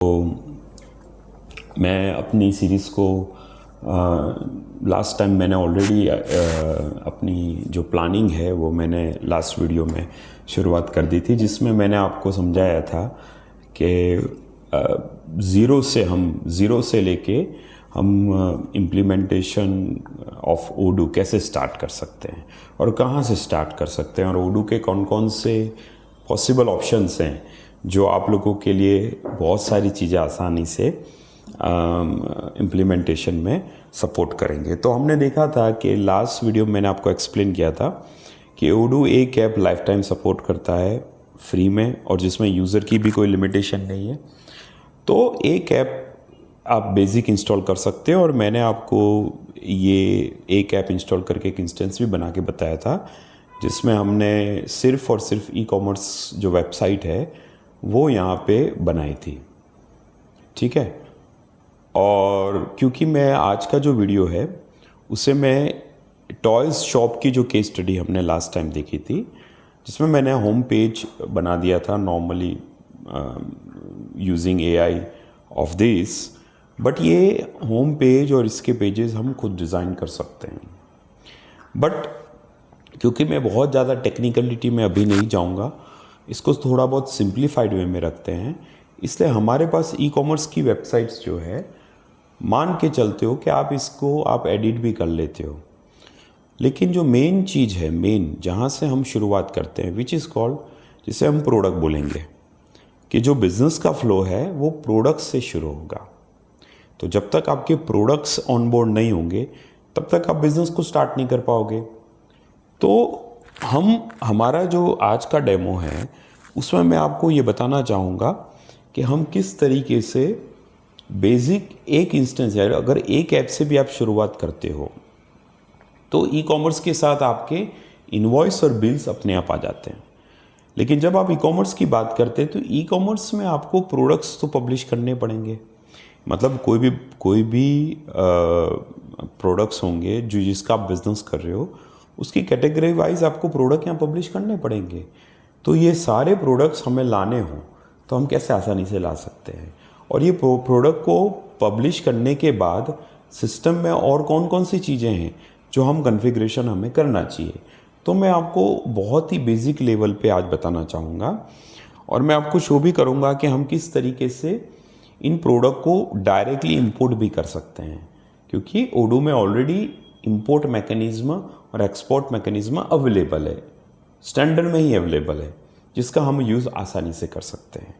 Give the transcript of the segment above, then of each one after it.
तो मैं अपनी सीरीज़ को लास्ट टाइम मैंने ऑलरेडी अपनी जो प्लानिंग है वो मैंने लास्ट वीडियो में शुरुआत कर दी थी, जिसमें मैंने आपको समझाया था कि ज़ीरो से लेके हम इम्प्लीमेंटेशन ऑफ ओडू कैसे स्टार्ट कर सकते हैं और कहाँ से स्टार्ट कर सकते हैं और ओडू के कौन कौन से पॉसिबल ऑप्शंस हैं जो आप लोगों के लिए बहुत सारी चीज़ें आसानी से इम्प्लीमेंटेशन में सपोर्ट करेंगे। तो हमने देखा था कि लास्ट वीडियो में मैंने आपको एक्सप्लेन किया था कि ओडू एक ऐप लाइफ टाइम सपोर्ट करता है फ्री में और जिसमें यूज़र की भी कोई लिमिटेशन नहीं है। तो एक ऐप आप बेसिक इंस्टॉल कर सकते हो और मैंने आपको ये एक ऐप इंस्टॉल करके एक इंस्टेंस भी बना के बताया था, जिसमें हमने सिर्फ और सिर्फ ई कॉमर्स जो वेबसाइट है वो यहाँ पे बनाई थी। ठीक है, और क्योंकि मैं आज का जो वीडियो है उसे मैं टॉयज़ शॉप की जो केस स्टडी हमने लास्ट टाइम देखी थी, जिसमें मैंने होम पेज बना दिया था normally using AI of this, but ये होम पेज और इसके पेजेस हम खुद डिज़ाइन कर सकते हैं। बट क्योंकि मैं बहुत ज़्यादा टेक्निकलिटी में अभी नहीं जाऊंगा, इसको थोड़ा बहुत सिंप्लीफाइड वे में रखते हैं, इसलिए हमारे पास ई कॉमर्स की वेबसाइट्स जो है मान के चलते हो कि आप एडिट भी कर लेते हो, लेकिन जो मेन चीज़ है, मेन जहाँ से हम शुरुआत करते हैं विच इज़ कॉल्ड, जिसे हम प्रोडक्ट बोलेंगे, कि जो बिज़नेस का फ्लो है वो प्रोडक्ट्स से शुरू होगा। तो जब तक आपके प्रोडक्ट्स ऑन बोर्ड नहीं होंगे तब तक आप बिज़नेस को स्टार्ट नहीं कर पाओगे। तो हमारा जो आज का डेमो है उसमें मैं आपको ये बताना चाहूँगा कि हम किस तरीके से बेसिक एक इंस्टेंस है, अगर एक ऐप से भी आप शुरुआत करते हो तो ई कॉमर्स के साथ आपके इनवॉइस और बिल्स अपने आप आ जाते हैं। लेकिन जब आप ई कॉमर्स की बात करते हैं तो ई कॉमर्स में आपको प्रोडक्ट्स तो पब्लिश करने पड़ेंगे, मतलब कोई भी प्रोडक्ट्स होंगे जो जिसका आप बिजनेस कर रहे हो उसकी कैटेगरी वाइज आपको प्रोडक्ट यहाँ पब्लिश करने पड़ेंगे। तो ये सारे प्रोडक्ट्स हमें लाने हों तो हम कैसे आसानी से ला सकते हैं, और ये प्रोडक्ट को पब्लिश करने के बाद सिस्टम में और कौन कौन सी चीज़ें हैं जो हम कॉन्फ़िगरेशन हमें करना चाहिए, तो मैं आपको बहुत ही बेसिक लेवल पे आज बताना चाहूँगा। और मैं आपको शो भी करूँगा कि हम किस तरीके से इन प्रोडक्ट को डायरेक्टली इंपोर्ट भी कर सकते हैं, क्योंकि ओडू में ऑलरेडी इंपोर्ट मैकेनिज्म और एक्सपोर्ट मैकेनिज्म अवेलेबल है, स्टैंडर्ड में ही अवेलेबल है, जिसका हम यूज़ आसानी से कर सकते हैं।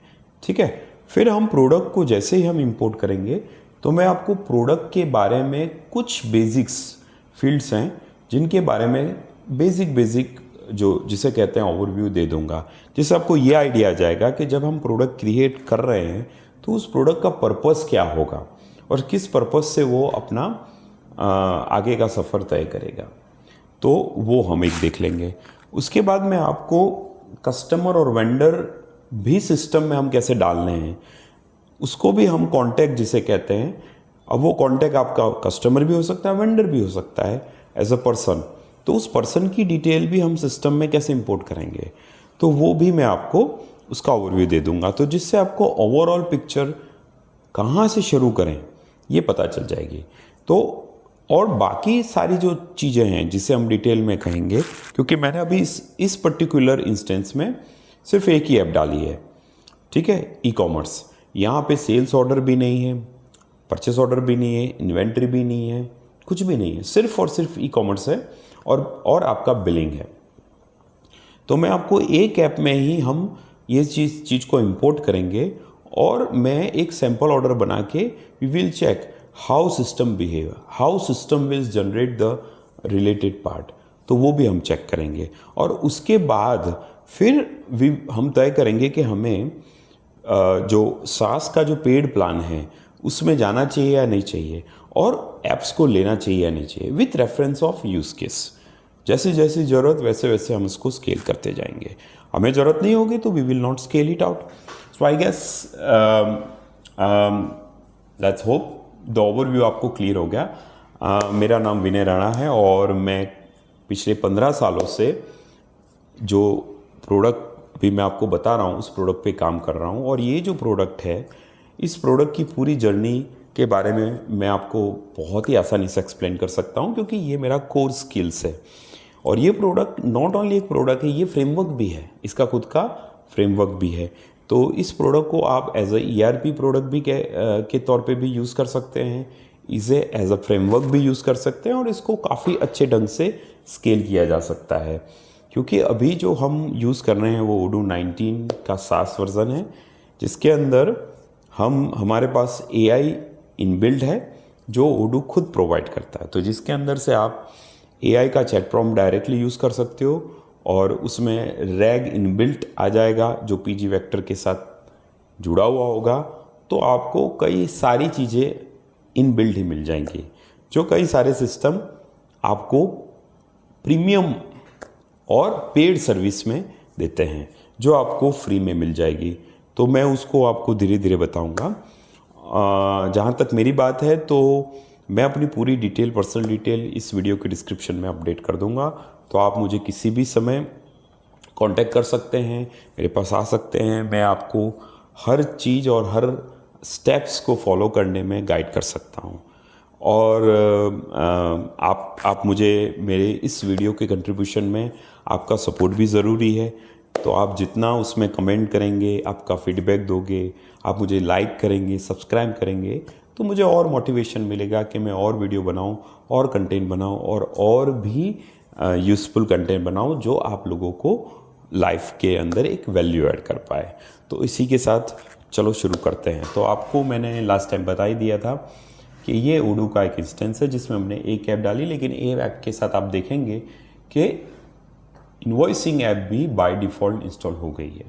ठीक है, फिर हम प्रोडक्ट को जैसे ही हम इंपोर्ट करेंगे तो मैं आपको प्रोडक्ट के बारे में कुछ बेसिक्स फील्ड्स हैं जिनके बारे में बेसिक जो जिसे कहते हैं ओवरव्यू दे दूंगा, जिससे आपको ये आइडिया आ जाएगा कि जब हम प्रोडक्ट क्रिएट कर रहे हैं तो उस प्रोडक्ट का पर्पस क्या होगा और किस पर्पस से वो अपना आगे का सफ़र तय करेगा। तो वो हम एक देख लेंगे। उसके बाद मैं आपको कस्टमर और वेंडर भी सिस्टम में हम कैसे डालने हैं, उसको भी हम कॉन्टैक्ट जिसे कहते हैं। अब वो कॉन्टैक्ट आपका कस्टमर भी हो सकता है, वेंडर भी हो सकता है एज अ पर्सन, तो उस पर्सन की डिटेल भी हम सिस्टम में कैसे इंपोर्ट करेंगे, तो वो भी मैं आपको उसका ओवरव्यू दे दूंगा, तो जिससे आपको ओवरऑल पिक्चर कहाँ से शुरू करें ये पता चल जाएगी। तो और बाकी सारी जो चीज़ें हैं जिसे हम डिटेल में कहेंगे, क्योंकि मैंने अभी इस पर्टिकुलर इंस्टेंस में सिर्फ एक ही ऐप डाली है। ठीक है, ई कॉमर्स, यहाँ पे सेल्स ऑर्डर भी नहीं है, परचेस ऑर्डर भी नहीं है, इन्वेंट्री भी नहीं है, कुछ भी नहीं है, सिर्फ और सिर्फ ई कॉमर्स है और आपका बिलिंग है। तो मैं आपको एक ऐप में ही हम ये चीज़ को इंपोर्ट करेंगे और मैं एक सैम्पल ऑर्डर बना के we will check how system behave, how system will generate the related part, तो वो भी हम चेक करेंगे। और उसके बाद फिर हम तय करेंगे कि हमें जो सास का जो पेड प्लान है उसमें जाना चाहिए या नहीं चाहिए, और ऐप्स को लेना चाहिए या नहीं चाहिए, with reference of use case. जैसे जैसी ज़रूरत वैसे वैसे हम उसको स्केल करते जाएंगे। हमें ज़रूरत नहीं होगी तो we will not scale it out. So I guess let's hope the overview आपको क्लियर हो गया। मेरा नाम विनय राणा है और मैं पिछले 15 सालों से जो प्रोडक्ट अभी मैं आपको बता रहा हूँ उस प्रोडक्ट पे काम कर रहा हूँ, और ये जो प्रोडक्ट है इस प्रोडक्ट की पूरी जर्नी के बारे में मैं आपको बहुत ही आसानी से एक्सप्लेन कर सकता हूँ, क्योंकि ये मेरा कोर स्किल्स है। और ये प्रोडक्ट नॉट ओनली एक प्रोडक्ट है, ये फ्रेमवर्क भी है, इसका खुद का फ्रेमवर्क भी है। तो इस प्रोडक्ट को आप एज अ ERP प्रोडक्ट भी के तौर पे भी यूज़ कर सकते हैं, इसे एज अ फ्रेमवर्क भी यूज़ कर सकते हैं, और इसको काफ़ी अच्छे ढंग से स्केल किया जा सकता है। क्योंकि अभी जो हम यूज़ कर रहे हैं वो Odoo 19 का SaaS वर्ज़न है, जिसके अंदर हमारे पास AI इनबिल्ट है जो Odoo खुद प्रोवाइड करता है। तो जिसके अंदर से आप AI का चैट प्रॉम्प्ट डायरेक्टली यूज़ कर सकते हो, और उसमें रैग इनबिल्ट आ जाएगा जो PG वेक्टर के साथ जुड़ा हुआ होगा। तो आपको कई सारी चीज़ें इनबिल्ट ही मिल जाएंगी, जो कई सारे सिस्टम आपको प्रीमियम और पेड सर्विस में देते हैं, जो आपको फ्री में मिल जाएगी। तो मैं उसको आपको धीरे धीरे बताऊंगा। जहाँ तक मेरी बात है, तो मैं अपनी पूरी डिटेल, पर्सनल डिटेल इस वीडियो के डिस्क्रिप्शन में अपडेट कर दूंगा। तो आप मुझे किसी भी समय कांटेक्ट कर सकते हैं, मेरे पास आ सकते हैं। मैं आपको हर चीज़ और हर स्टेप्स को फॉलो करने में गाइड कर सकता हूँ। और आप मुझे मेरे इस वीडियो के कंट्रीब्यूशन में आपका सपोर्ट भी ज़रूरी है। तो आप जितना उसमें कमेंट करेंगे, आपका फीडबैक दोगे, आप मुझे लाइक करेंगे, सब्सक्राइब करेंगे, तो मुझे और मोटिवेशन मिलेगा कि मैं और वीडियो बनाऊं, और कंटेंट बनाऊं, और भी यूज़फुल कंटेंट बनाऊं, जो आप लोगों को लाइफ के अंदर एक वैल्यू ऐड कर पाए। तो इसी के साथ चलो शुरू करते हैं। तो आपको मैंने लास्ट टाइम बता ही दिया था कि ये Odoo का एक इंस्टेंस है जिसमें हमने एक ऐप डाली, लेकिन ए ऐप के साथ आप देखेंगे कि इन्वॉइसिंग ऐप भी बाय डिफ़ॉल्ट इंस्टॉल हो गई है।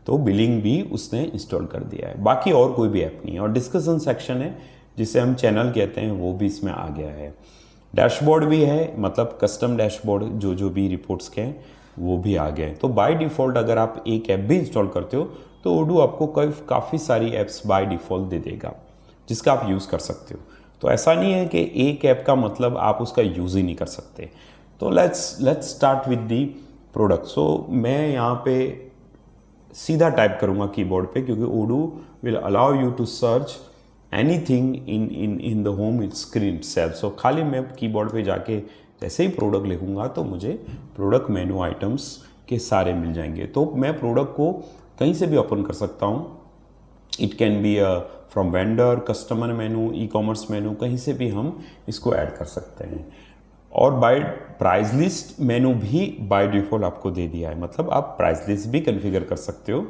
तो बिलिंग भी उसने इंस्टॉल कर दिया है, बाकी और कोई भी ऐप नहीं है। और डिस्कशन सेक्शन है, जिसे हम चैनल कहते हैं, वो भी इसमें आ गया है। डैशबोर्ड भी है, मतलब कस्टम डैशबोर्ड जो भी रिपोर्ट्स के हैं वो भी आ गए हैं। तो बाय डिफ़ॉल्ट अगर आप एक ऐप भी इंस्टॉल करते हो तो Odoo आपको काफ़ी सारी ऐप्स बाय डिफ़ॉल्ट दे देगा, जिसका आप यूज़ कर सकते हो। तो ऐसा नहीं है कि एक ऐप का मतलब आप उसका यूज़ ही नहीं कर सकते। तो let's start with the product. So मैं यहाँ पे सीधा टाइप करूँगा कीबोर्ड पे, क्योंकि Odoo will allow you to search anything in the home screen self. So खाली मैं कीबोर्ड पे जाके जैसे ही प्रोडक्ट लिखूँगा तो मुझे प्रोडक्ट मेनू आइटम्स के सारे मिल जाएंगे। तो मैं प्रोडक्ट को कहीं से भी ओपन कर सकता हूँ। It can be from vendor, customer menu, e-commerce menu, कहीं से भी हम इसको ऐड कर सकते हैं। और बाय प्राइस लिस्ट मेनू भी बाय डिफ़ॉल्ट आपको दे दिया है, मतलब आप प्राइस लिस्ट भी कॉन्फ़िगर कर सकते हो,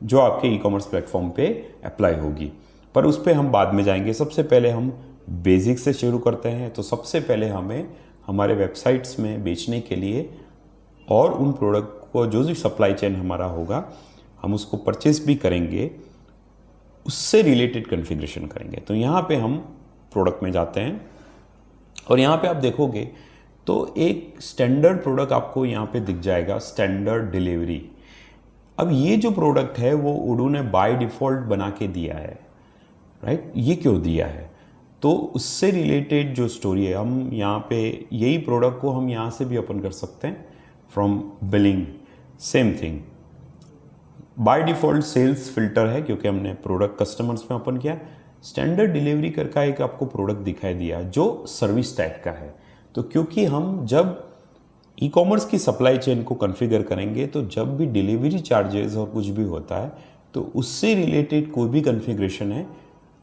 जो आपके ई-कॉमर्स प्लेटफॉर्म पे अप्लाई होगी। पर उस पर हम बाद में जाएंगे। सबसे पहले हम बेसिक से शुरू करते हैं। तो सबसे पहले हमें हमारे वेबसाइट्स में बेचने के लिए और उन प्रोडक्ट को जो भी सप्लाई चेन हमारा होगा, हम उसको परचेस भी करेंगे, उससे रिलेटेड कॉन्फ़िगरेशन करेंगे। तो यहाँ पे हम प्रोडक्ट में जाते हैं, और यहाँ पे आप देखोगे तो एक स्टैंडर्ड प्रोडक्ट आपको यहाँ पे दिख जाएगा, स्टैंडर्ड डिलीवरी। अब ये जो प्रोडक्ट है वो Odoo ने बाय डिफ़ॉल्ट बना के दिया है, राइट। ये क्यों दिया है? तो उससे रिलेटेड जो स्टोरी है, हम यहाँ पे यही प्रोडक्ट को हम यहाँ से भी ओपन कर सकते हैं from billing, same thing. By default sales filter है, क्योंकि हमने प्रोडक्ट कस्टमर्स में ओपन किया। स्टैंडर्ड डिलीवरी करके एक आपको प्रोडक्ट दिखाई दिया जो सर्विस टाइप का है। तो क्योंकि हम जब ई-कॉमर्स की सप्लाई चेन को कॉन्फ़िगर करेंगे, तो जब भी डिलीवरी चार्जेस और कुछ भी होता है, तो उससे रिलेटेड कोई भी कॉन्फ़िगरेशन है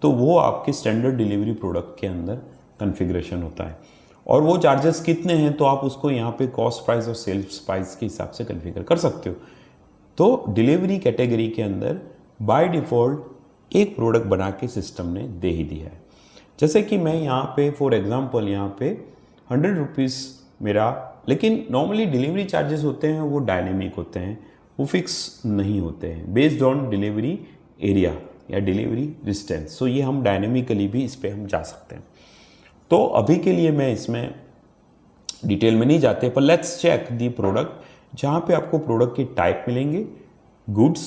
तो वो आपके स्टैंडर्ड डिलीवरी प्रोडक्ट के अंदर कॉन्फ़िगरेशन होता है। और वो चार्जेस कितने हैं, तो आप उसको यहाँ पे कॉस्ट प्राइस और सेल्स प्राइस के हिसाब से कॉन्फ़िगर कर सकते हो। तो डिलीवरी कैटेगरी के अंदर बाय डिफ़ॉल्ट एक प्रोडक्ट बना के सिस्टम ने दे ही दिया है। जैसे कि मैं यहाँ पे फॉर एग्जांपल यहाँ पे 100 रुपीज़ मेरा, लेकिन नॉर्मली डिलीवरी चार्जेस होते हैं वो डायनेमिक होते हैं, वो फिक्स नहीं होते हैं, बेस्ड ऑन डिलीवरी एरिया या डिलीवरी डिस्टेंस। सो ये हम डायनेमिकली भी इस पर हम जा सकते हैं। तो अभी के लिए मैं इसमें डिटेल में नहीं जाते, पर लेट्स चेक दी प्रोडक्ट, जहाँ पे आपको प्रोडक्ट के टाइप मिलेंगे, गुड्स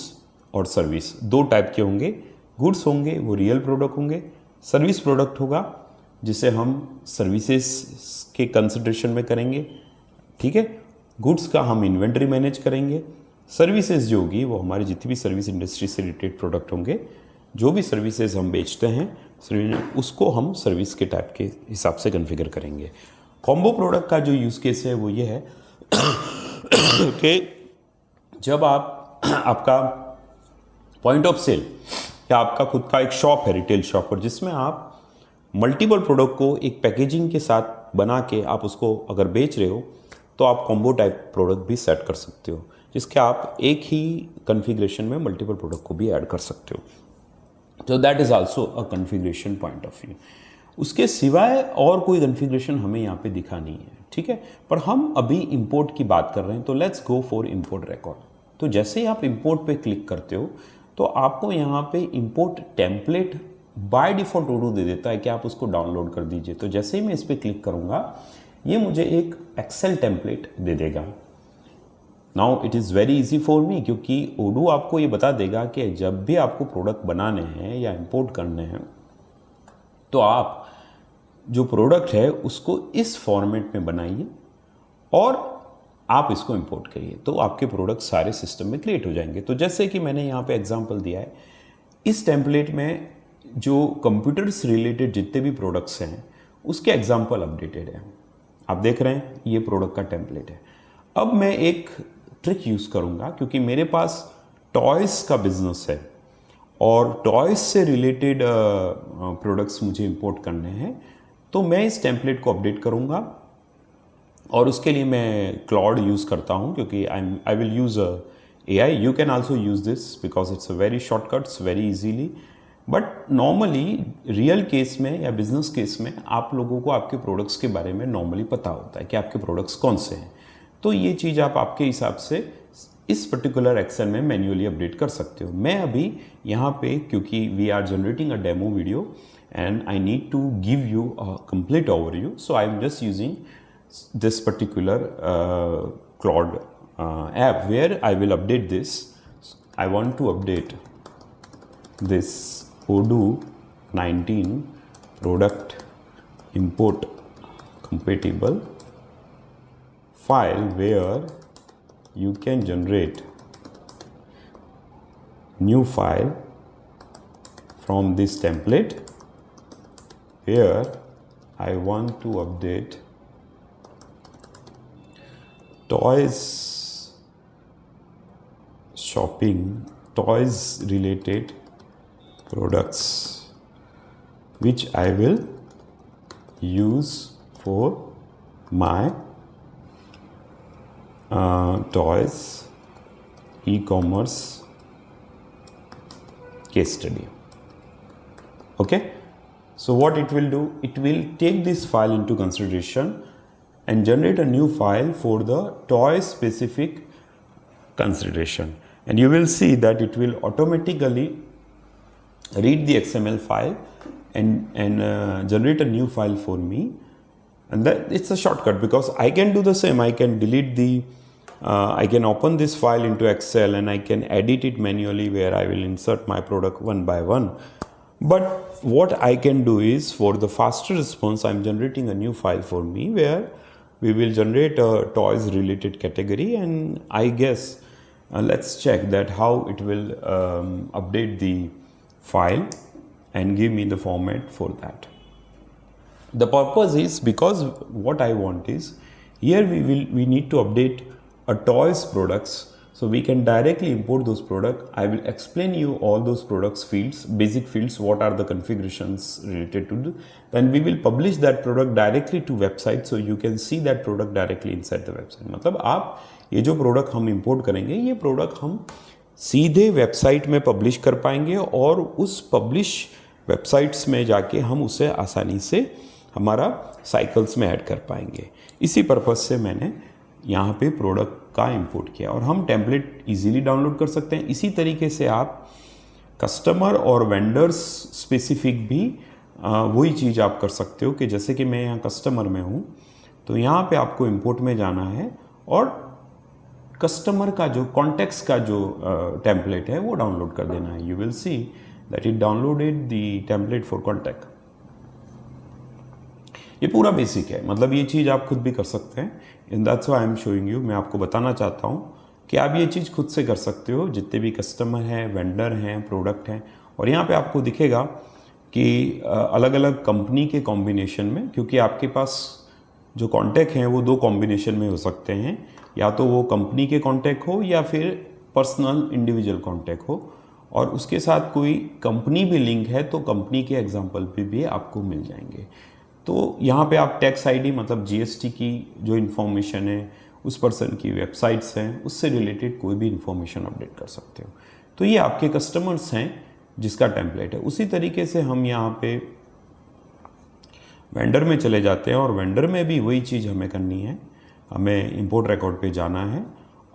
और सर्विस। दो टाइप के होंगे। गुड्स होंगे वो रियल प्रोडक्ट होंगे, सर्विस प्रोडक्ट होगा जिसे हम सर्विसेज के कंसिडरेशन में करेंगे, ठीक है। गुड्स का हम इन्वेंट्री मैनेज करेंगे, सर्विसेज जो होगी वो हमारी जितनी भी सर्विस इंडस्ट्री से रिलेटेड प्रोडक्ट होंगे जो भी सर्विसेज हम बेचते हैं उसको हम सर्विस के टाइप के हिसाब से कॉन्फ़िगर करेंगे। कॉम्बो प्रोडक्ट का जो यूज़ केस है वो ये है कि जब आपका पॉइंट ऑफ सेल या आपका खुद का एक शॉप है, रिटेल शॉप, और जिसमें आप मल्टीपल प्रोडक्ट को एक पैकेजिंग के साथ बना के आप उसको अगर बेच रहे हो तो आप कॉम्बो टाइप प्रोडक्ट भी सेट कर सकते हो, जिसके आप एक ही कॉन्फ़िगरेशन में मल्टीपल प्रोडक्ट को भी ऐड कर सकते हो। तो that is also a configuration point of view. उसके सिवाय और कोई कॉन्फ़िगरेशन हमें यहाँ पे दिखा नहीं है, ठीक है। पर हम अभी इंपोर्ट की बात कर रहे हैं, तो let's go for import record. तो जैसे ही आप इंपोर्ट पे क्लिक करते हो तो आपको यहाँ पे इंपोर्ट टेम्पलेट बाय डिफ़ॉल्ट ओडू दे देता है कि आप उसको डाउनलोड कर दीजिए। तो जैसे ही मैं इस पर क्लिक करूँगा ये मुझे एक एक्सेल टेम्पलेट दे देगा। Now it is very easy for me, क्योंकि ओडू आपको ये बता देगा कि जब भी आपको प्रोडक्ट बनाने हैं या इंपोर्ट करने हैं तो आप जो प्रोडक्ट है उसको इस फॉर्मेट में बनाइए और आप इसको इंपोर्ट करिए, तो आपके प्रोडक्ट सारे सिस्टम में क्रिएट हो जाएंगे। तो जैसे कि मैंने यहाँ पे एग्जांपल दिया है, इस टेम्पलेट में जो कंप्यूटर से रिलेटेड जितने भी प्रोडक्ट्स हैं उसके एग्जांपल अपडेटेड हैं। आप देख रहे हैं ये प्रोडक्ट का टेम्पलेट है। अब मैं एक ट्रिक यूज़ करूँगा, क्योंकि मेरे पास टॉयज़ का बिजनेस है और टॉयज़ से रिलेटेड प्रोडक्ट्स मुझे इंपोर्ट करने हैं, तो मैं इस टेम्पलेट को अपडेट करूँगा और उसके लिए मैं क्लॉड यूज़ करता हूँ, क्योंकि I will use AI। You can also use this because it's a very shortcuts very easily. But normally real case में या बिजनेस केस में आप लोगों को आपके प्रोडक्ट्स के बारे में नॉर्मली पता होता है कि आपके प्रोडक्ट्स कौन से हैं, तो ये चीज़ आप आपके हिसाब से इस पर्टिकुलर एक्सेल में मैन्युअली अपडेट कर सकते हो। मैं अभी यहाँ पे, क्योंकि we are generating a demo video and I need to give you a complete overview, so I'm just using this particular Claude app where I will update this. I want to update this Odoo 19 product import compatible file where you can generate new file from this template. Here I want to update toys shopping, toys related products which I will use for my toys e-commerce case study. Okay. So what it will do, it will take this file into consideration and generate a new file for the toy specific consideration, and you will see that it will automatically read the XML file and generate a new file for me. And that it's a shortcut, because I can do the same. I can delete the I can open this file into Excel and I can edit it manually, where I will insert my product one by one. But what I can do is, for the faster response, I'm generating a new file for me where we will generate a toys related category, and I guess let's check that how it will update the file and give me the format for that. The purpose is because what I want is, here we need to update a toys products, so we can directly import those products. I will explain you all those products fields, basic fields, what are the configurations related to. Then we will publish that product directly to website, so you can see that product directly inside the website. मतलब आप ये जो product हम import करेंगे, ये product हम सीधे website में पब्लिश कर पाएंगे और उस पब्लिश वेबसाइट्स में जाके हम उसे आसानी से हमारा साइकिल्स में ऐड कर पाएंगे। इसी पर्पज़ से मैंने यहाँ पे प्रोडक्ट का इंपोर्ट किया, और हम टेम्पलेट इजीली डाउनलोड कर सकते हैं। इसी तरीके से आप कस्टमर और वेंडर्स स्पेसिफिक भी वही चीज़ आप कर सकते हो कि जैसे कि मैं यहाँ कस्टमर में हूँ, तो यहाँ पे आपको इंपोर्ट में जाना है और कस्टमर का जो कॉन्टेक्ट्स का जो टेम्पलेट है वो डाउनलोड कर देना है। You will see that it downloaded the template for contact. ये पूरा बेसिक है, मतलब ये चीज़ आप खुद भी कर सकते हैं। In that's why I am showing you. मैं आपको बताना चाहता हूँ कि आप ये चीज़ खुद से कर सकते हो। जितने भी कस्टमर हैं, वेंडर हैं, प्रोडक्ट हैं, और यहाँ पे आपको दिखेगा कि अलग अलग कंपनी के कॉम्बिनेशन में, क्योंकि आपके पास जो कॉन्टैक्ट हैं वो दो कॉम्बिनेशन में हो सकते हैं, या तो वो कंपनी के कॉन्टैक्ट हो या फिर पर्सनल इंडिविजुअल कॉन्टैक्ट हो, और उसके साथ कोई कंपनी भी लिंक है तो कंपनी के एग्जांपल पे भी आपको मिल जाएंगे। तो यहाँ पे आप टैक्स आईडी मतलब जीएसटी की जो इन्फॉर्मेशन है, उस पर्सन की वेबसाइट्स हैं, उससे रिलेटेड कोई भी इन्फॉर्मेशन अपडेट कर सकते हो। तो ये आपके कस्टमर्स हैं जिसका टेम्पलेट है। उसी तरीके से हम यहाँ पे वेंडर में चले जाते हैं, और वेंडर में भी वही चीज़ हमें करनी है, हमें इंपोर्ट रिकॉर्ड पे जाना है,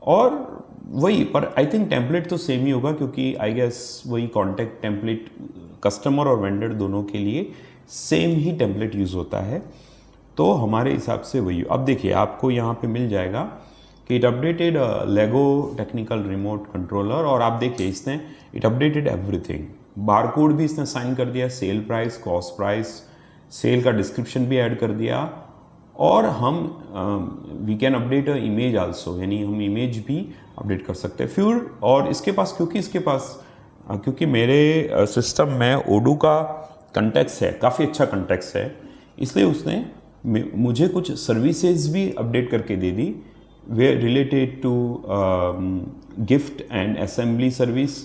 और वही, पर आई थिंक टेम्पलेट तो सेम ही होगा, क्योंकि आई गेस वही कॉन्टैक्ट टेम्पलेट कस्टमर और वेंडर दोनों के लिए सेम ही टेम्पलेट यूज़ होता है। तो हमारे हिसाब से वही। अब देखिए आपको यहाँ पे मिल जाएगा कि it updated Lego technical remote controller, और आप देखिए इसने इट अपडेटेड एवरीथिंग। बारकोड भी इसने साइन कर दिया, sale price, cost price, sale का डिस्क्रिप्शन भी ऐड कर दिया, और हम we can update a image also, यानी हम इमेज भी अपडेट कर सकते हैं फिर। और इसके पास क्योंकि मेरे सिस्टम में ओडू का कंटेक्स्ट है, काफ़ी अच्छा कंटेक्स्ट है, इसलिए उसने मुझे कुछ सर्विसेज भी अपडेट करके दे दी, वे related to gift and assembly service,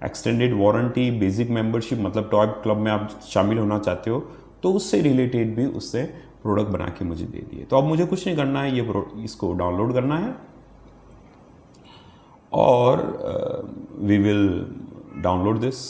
extended warranty, basic membership, मतलब टॉय क्लब में आप शामिल होना चाहते हो तो उससे रिलेटेड भी उससे प्रोडक्ट बना के मुझे दे दिए। तो अब मुझे कुछ नहीं करना है, इसको डाउनलोड करना है, और we will download this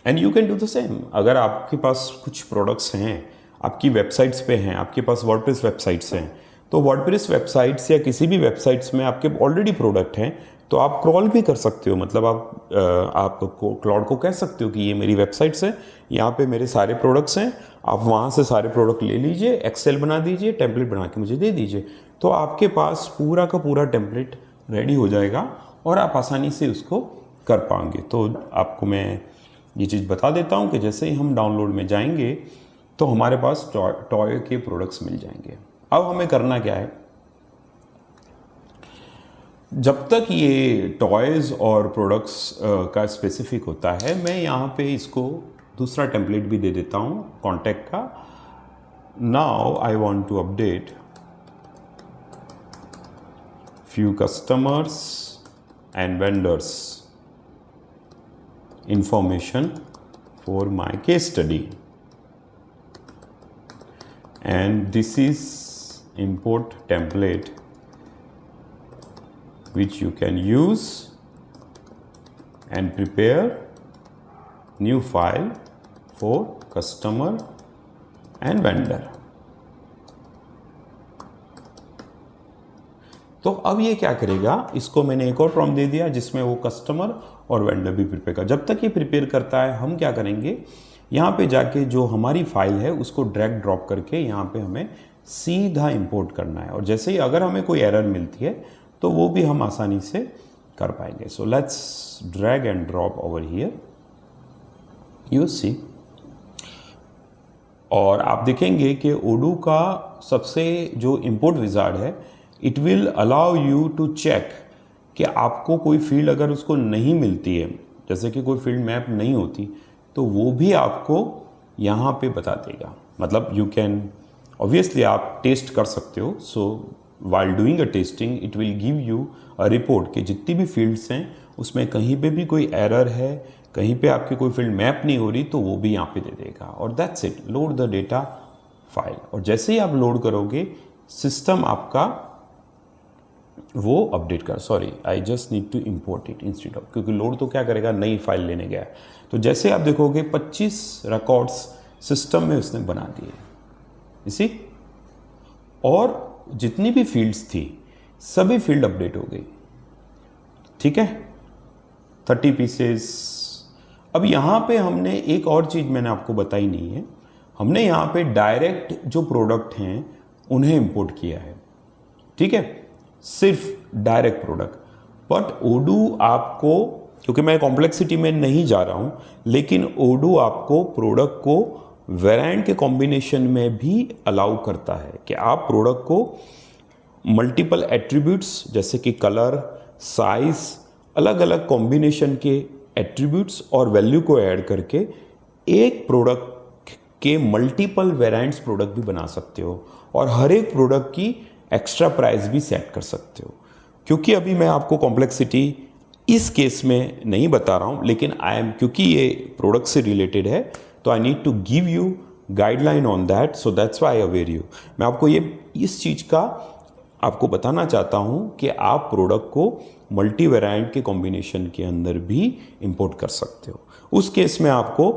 and you can do the same. अगर आपके पास कुछ प्रोडक्ट्स हैं, आपकी वेबसाइट्स पे हैं, आपके पास वर्डप्रेस वेबसाइट्स हैं, तो वर्डप्रेस वेबसाइट्स या किसी भी वेबसाइट्स में आपके ऑलरेडी प्रोडक्ट हैं, तो आप क्रॉल भी कर सकते हो। मतलब आप क्लाउड को कह सकते हो कि ये मेरी वेबसाइट्स है, यहाँ पे मेरे सारे प्रोडक्ट्स हैं, आप वहाँ से सारे प्रोडक्ट ले लीजिए, एक्सेल बना दीजिए, टेम्पलेट बना के मुझे दे दीजिए। तो आपके पास पूरा का पूरा टेम्पलेट रेडी हो जाएगा और आप आसानी से उसको कर पाएंगे। तो आपको मैं ये चीज़ बता देता हूँ कि जैसे ही हम डाउनलोड में जाएंगे तो हमारे पास टॉय के प्रोडक्ट्स मिल जाएंगे। अब हमें करना क्या है, जब तक ये टॉयज़ और प्रोडक्ट्स का स्पेसिफिक होता है, मैं यहाँ पे इसको दूसरा टेम्पलेट भी दे देता हूँ कॉन्टैक्ट का। Now I want to update few customers and vendors information for my case study, and this is import template which you can use and prepare new file for customer and vendor। तो अब ये क्या करेगा, इसको मैंने एक और prompt दे दिया जिसमें वो कस्टमर और वेंडर भी प्रिपेयर कर। जब तक ये प्रिपेयर करता है हम क्या करेंगे, यहाँ पे जाके जो हमारी फाइल है उसको ड्रैग ड्रॉप करके यहाँ पे हमें सीधा इंपोर्ट करना है, और जैसे ही अगर हमें कोई एरर मिलती है तो वो भी हम आसानी से कर पाएंगे। So let's drag and drop over here, you see. और आप देखेंगे कि ओडू का सबसे जो इंपोर्ट विजार्ड है, it will allow you to check कि आपको कोई फील्ड अगर उसको नहीं मिलती है, जैसे कि कोई फील्ड मैप नहीं होती, तो वो भी आपको यहाँ पे बता देगा। मतलब यू कैन ऑब्वियसली आप टेस्ट कर सकते हो। So while doing a testing it will give you a report कि जितनी भी फील्ड्स हैं उसमें कहीं पे भी कोई एरर है, कहीं पे आपकी कोई फील्ड मैप नहीं हो रही, तो वो भी यहाँ पे दे देगा। और that's it, load the data file. और जैसे ही आप लोड करोगे सिस्टम आपका वो अपडेट कर, sorry I just need to import it instead of, क्योंकि लोड तो क्या करेगा, नई फाइल लेने गया। तो जैसे आप देखोगे 25 रिकॉर्ड्स सिस्टम में उसने बना दिए इसी, और जितनी भी फील्ड्स थी सभी फील्ड अपडेट हो गई। ठीक है, 30 पीसेस। अब यहाँ पे हमने एक और चीज़ मैंने आपको बताई नहीं है, हमने यहाँ पे डायरेक्ट जो प्रोडक्ट हैं उन्हें इंपोर्ट किया है। ठीक है, सिर्फ डायरेक्ट प्रोडक्ट। बट ओडू आपको, क्योंकि मैं कॉम्प्लेक्सिटी में नहीं जा रहा हूँ, लेकिन ओडू आपको प्रोडक्ट को वेरिएंट के कॉम्बिनेशन में भी अलाउ करता है कि आप प्रोडक्ट को मल्टीपल एट्रीब्यूट्स जैसे कि कलर, साइज, अलग अलग कॉम्बिनेशन के एट्रीब्यूट्स और वैल्यू को ऐड करके एक प्रोडक्ट के मल्टीपल वेरिएंट्स प्रोडक्ट भी बना सकते हो और हर एक प्रोडक्ट की एक्स्ट्रा प्राइस भी सेट कर सकते हो। क्योंकि अभी मैं आपको कॉम्प्लेक्सिटी इस केस में नहीं बता रहा हूँ, लेकिन क्योंकि ये प्रोडक्ट से रिलेटेड है तो I need to give you guideline on that, so that's why I aware you. मैं आपको ये इस चीज़ का आपको बताना चाहता हूँ कि आप प्रोडक्ट को मल्टी वेरिएंट के कॉम्बिनेशन के अंदर भी इंपोर्ट कर सकते हो। उस केस में आपको,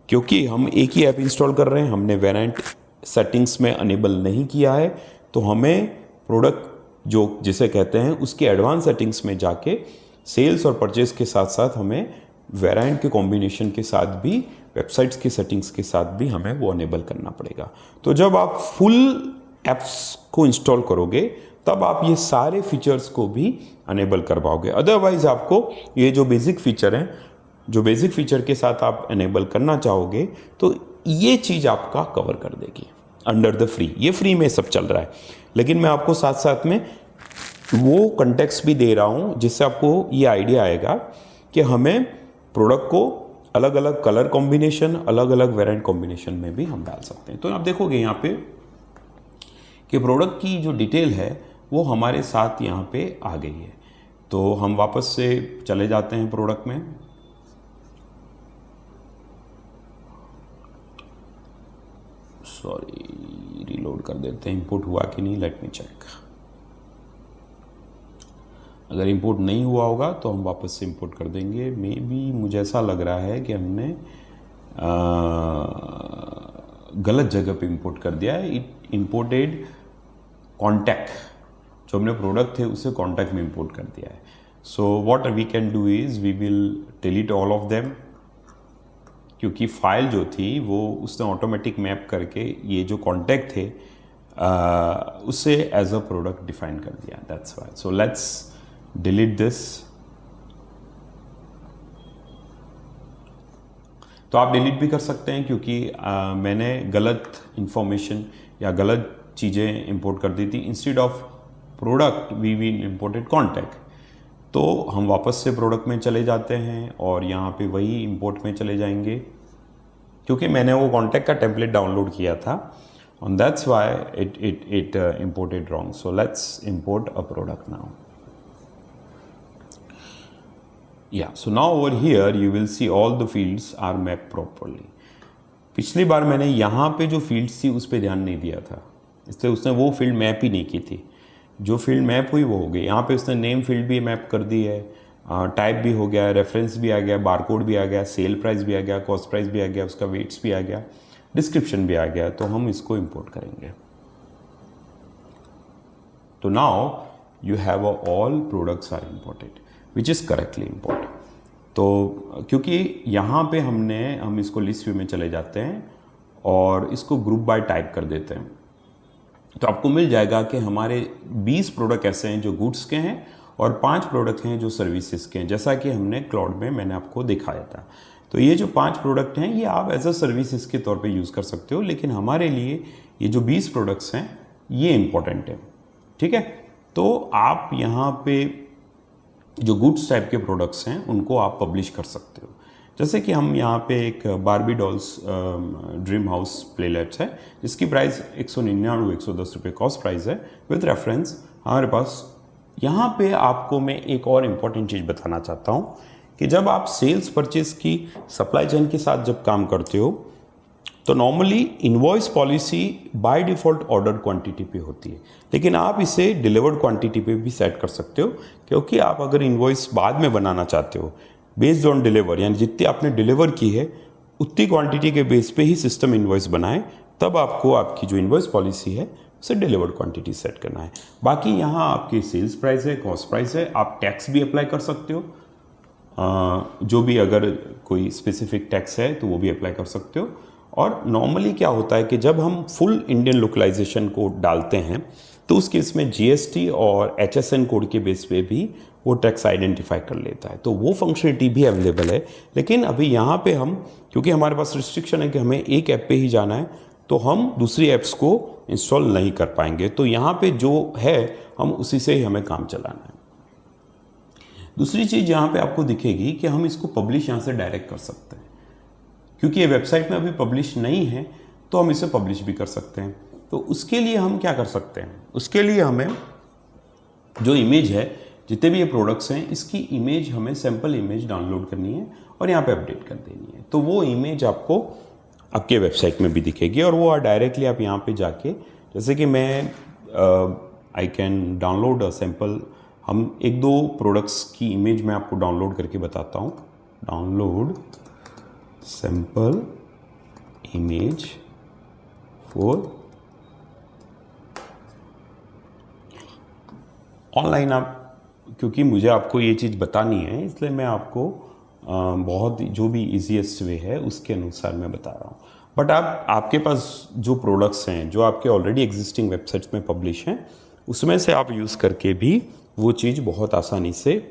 क्योंकि हम एक ही ऐप इंस्टॉल कर रहे हैं, हमने वेरिएंट सेटिंग्स में अनेबल नहीं किया है, तो हमें प्रोडक्ट जो जिसे कहते हैं उसके एडवांस सेटिंग्स में जाके सेल्स और परचेज के साथ साथ हमें वेरिएंट के कॉम्बिनेशन के साथ भी, वेबसाइट्स के सेटिंग्स के साथ भी हमें वो अनेबल करना पड़ेगा। तो जब आप फुल एप्स को इंस्टॉल करोगे तब आप ये सारे फीचर्स को भी अनेबल कर पाओगे। अदरवाइज आपको ये जो बेसिक फीचर हैं, जो बेसिक फीचर के साथ आप अनेबल करना चाहोगे तो ये चीज़ आपका कवर कर देगी अंडर द फ्री। ये फ्री में सब चल रहा है, लेकिन मैं आपको साथ साथ में वो कंटेक्स्ट भी दे रहा हूँ जिससे आपको ये आइडिया आएगा कि हमें प्रोडक्ट को अलग अलग कलर कॉम्बिनेशन, अलग अलग वेरिएंट कॉम्बिनेशन में भी हम डाल सकते हैं। तो आप देखोगे यहाँ पे कि प्रोडक्ट की जो डिटेल है वो हमारे साथ यहाँ पे आ गई है। तो हम वापस से चले जाते हैं प्रोडक्ट में। सॉरी, रीलोड कर देते हैं। इंपोर्ट हुआ कि नहीं, लेट मी चेक। अगर इंपोर्ट नहीं हुआ होगा तो हम वापस से इंपोर्ट कर देंगे। मे बी मुझे ऐसा लग रहा है कि हमने गलत जगह पे इंपोर्ट कर दिया है। इट इंपोर्टेड कॉन्टैक्ट, जो हमने प्रोडक्ट थे उसे कॉन्टैक्ट में इंपोर्ट कर दिया है। So what we can do is we will delete all of them, क्योंकि फाइल जो थी वो उसने ऑटोमेटिक मैप करके ये जो कॉन्टैक्ट थे उसे एज अ प्रोडक्ट डिफाइन कर दिया। That's why. So let's delete this. तो आप डिलीट भी कर सकते हैं क्योंकि मैंने गलत इंफॉर्मेशन या गलत चीज़ें इंपोर्ट कर दी थी। Instead of product we imported contact. तो हम वापस से प्रोडक्ट में चले जाते हैं और यहाँ पे वही इंपोर्ट में चले जाएंगे, क्योंकि मैंने वो कॉन्टैक्ट का टेम्पलेट डाउनलोड किया था and that's why it imported wrong. So let's import a product now. Yeah, so now over here you will see all the fields are mapped properly. पिछली बार मैंने यहाँ पे जो फील्ड्स थी उस पर ध्यान नहीं दिया था, इसलिए उसने वो फील्ड मैप ही नहीं की थी। जो फील्ड मैप हुई वो हो गई। यहाँ पे उसने नेम फील्ड भी मैप कर दी है, टाइप भी हो गया, रेफरेंस भी आ गया, बारकोड भी आ गया, सेल प्राइस भी आ गया, कॉस्ट प्राइस भी आ गया, उसका वेट्स भी आ गया, डिस्क्रिप्शन भी आ गया। तो हम इसको इंपोर्ट करेंगे। तो now you have all products are imported which is correctly import. तो क्योंकि यहाँ पे हम इसको लिस्ट व्यू में चले जाते हैं और इसको ग्रुप बाय टाइप कर देते हैं, तो आपको मिल जाएगा कि हमारे 20 प्रोडक्ट ऐसे हैं जो गुड्स के हैं और 5 प्रोडक्ट हैं जो सर्विसेज के हैं, जैसा कि हमने क्लाउड में मैंने आपको दिखाया था। तो ये जो 5 प्रोडक्ट हैं ये आप एज अ सर्विसेज के तौर पे यूज़ कर सकते हो, लेकिन हमारे लिए ये जो 20 प्रोडक्ट्स हैं ये इंपॉर्टेंट है। ठीक है, तो आप यहाँ पे जो गुड्स टाइप के प्रोडक्ट्स हैं उनको आप पब्लिश कर सकते हो। जैसे कि हम यहाँ पे एक बारबी डॉल्स ड्रीम हाउस प्लेलेट्स है जिसकी प्राइस 199-110 रुपये कॉस्ट प्राइस है विद रेफरेंस हमारे पास। यहाँ पे आपको मैं एक और इम्पॉर्टेंट चीज़ बताना चाहता हूँ कि जब आप सेल्स परचेज की सप्लाई चेन के साथ जब काम करते हो तो normally invoice policy by default order quantity पे होती है, लेकिन आप इसे डिलीवर्ड क्वांटिटी पे भी सेट कर सकते हो, क्योंकि आप अगर इनवॉइस बाद में बनाना चाहते हो बेस्ड ऑन डिलीवर, यानी जितनी आपने डिलीवर की है उतनी क्वांटिटी के बेस पे ही सिस्टम इनवॉइस बनाए, तब आपको आपकी जो इनवॉइस पॉलिसी है उसे डिलीवर्ड क्वांटिटी सेट करना है। बाकी यहाँ आपकी सेल्स प्राइस है, कॉस्ट प्राइस है, आप टैक्स भी अप्लाई कर सकते हो, जो भी अगर कोई स्पेसिफिक टैक्स है तो वो भी अप्लाई कर सकते हो। और नॉर्मली क्या होता है कि जब हम फुल इंडियन लोकलाइजेशन कोड डालते हैं तो उस केस में जीएसटी और HSN कोड के बेस पे भी वो टैक्स आइडेंटिफाई कर लेता है, तो वो फंक्शनलिटी भी अवेलेबल है। लेकिन अभी यहाँ पे हम, क्योंकि हमारे पास रिस्ट्रिक्शन है कि हमें एक ऐप पे ही जाना है, तो हम दूसरी ऐप्स को इंस्टॉल नहीं कर पाएंगे। तो यहाँ पे जो है हम उसी से ही हमें काम चलाना है। दूसरी चीज़ यहाँ पे आपको दिखेगी कि हम इसको पब्लिश यहाँ से डायरेक्ट कर सकते हैं, क्योंकि ये वेबसाइट में अभी पब्लिश नहीं है तो हम इसे पब्लिश भी कर सकते हैं। तो उसके लिए हम क्या कर सकते हैं, उसके लिए हमें जो इमेज है, जितने भी ये प्रोडक्ट्स हैं, इसकी इमेज हमें सैम्पल इमेज डाउनलोड करनी है और यहाँ पे अपडेट कर देनी है। तो वो इमेज आपको आपके वेबसाइट में भी दिखेगी और वो डायरेक्टली आप यहाँ पे जाके, जैसे कि मैं I can download a sample, हम एक दो प्रोडक्ट्स की इमेज मैं आपको डाउनलोड करके बताता हूँ। Download sample image for online. आप, क्योंकि मुझे आपको ये चीज़ बतानी है इसलिए मैं आपको बहुत जो भी इजीएस्ट वे है उसके अनुसार मैं बता रहा हूँ। बट आपके पास जो प्रोडक्ट्स हैं जो आपके ऑलरेडी एग्जिस्टिंग वेबसाइट्स में पब्लिश हैं, उसमें से आप यूज़ करके भी वो चीज़ बहुत आसानी से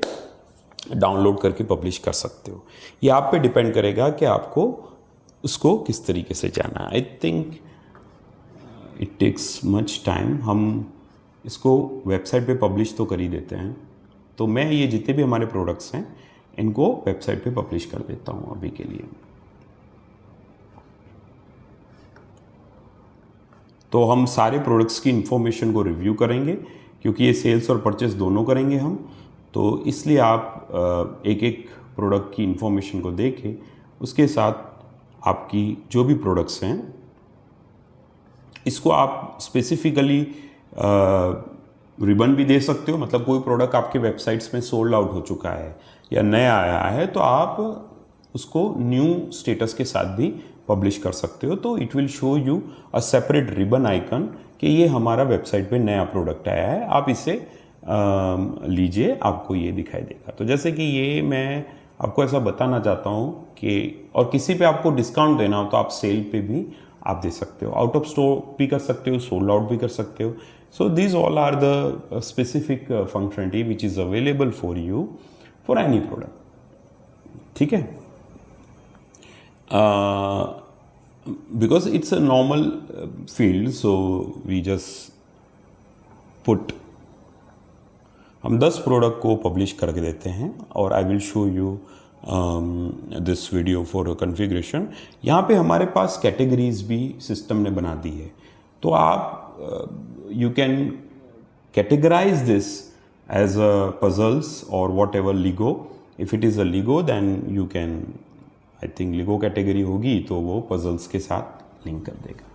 डाउनलोड करके पब्लिश कर सकते हो। ये आप पे डिपेंड करेगा कि आपको उसको किस तरीके से जाना है। I think it takes much time. हम इसको वेबसाइट पे पब्लिश तो कर ही देते हैं, तो मैं ये जितने भी हमारे प्रोडक्ट्स हैं इनको वेबसाइट पे पब्लिश कर देता हूँ अभी के लिए। तो हम सारे प्रोडक्ट्स की इंफॉर्मेशन को रिव्यू करेंगे, क्योंकि ये सेल्स और परचेस दोनों करेंगे हम, तो इसलिए आप एक एक प्रोडक्ट की इंफॉर्मेशन को देके उसके साथ आपकी जो भी प्रोडक्ट्स हैं इसको आप स्पेसिफिकली रिबन भी दे सकते हो। मतलब कोई प्रोडक्ट आपके वेबसाइट्स में सोल्ड आउट हो चुका है या नया आया है तो आप उसको न्यू स्टेटस के साथ भी पब्लिश कर सकते हो। तो it will show you a separate ribbon icon कि ये हमारा वेबसाइट पे नया प्रोडक्ट आया है, आप इसे लीजिए, आपको ये दिखाई देगा। तो जैसे कि ये मैं आपको ऐसा बताना चाहता हूँ कि, और किसी पे आपको डिस्काउंट देना हो तो आप सेल पे भी आप दे सकते हो, आउट ऑफ स्टोर भी कर सकते हो, सोल्ड आउट भी कर सकते हो। So these all are the specific functionality which is available for you for any product. ठीक है, because it's a normal field, so we just put, हम 10 प्रोडक्ट को पब्लिश करके देते हैं और I will show you this video for configuration. यहाँ पे हमारे पास कैटेगरीज भी सिस्टम ने बना दी है, तो आप you can categorize this as a puzzles और whatever Lego. If it is a Lego then you can, I think Lego category होगी तो वो पजल्स के साथ लिंक कर देगा।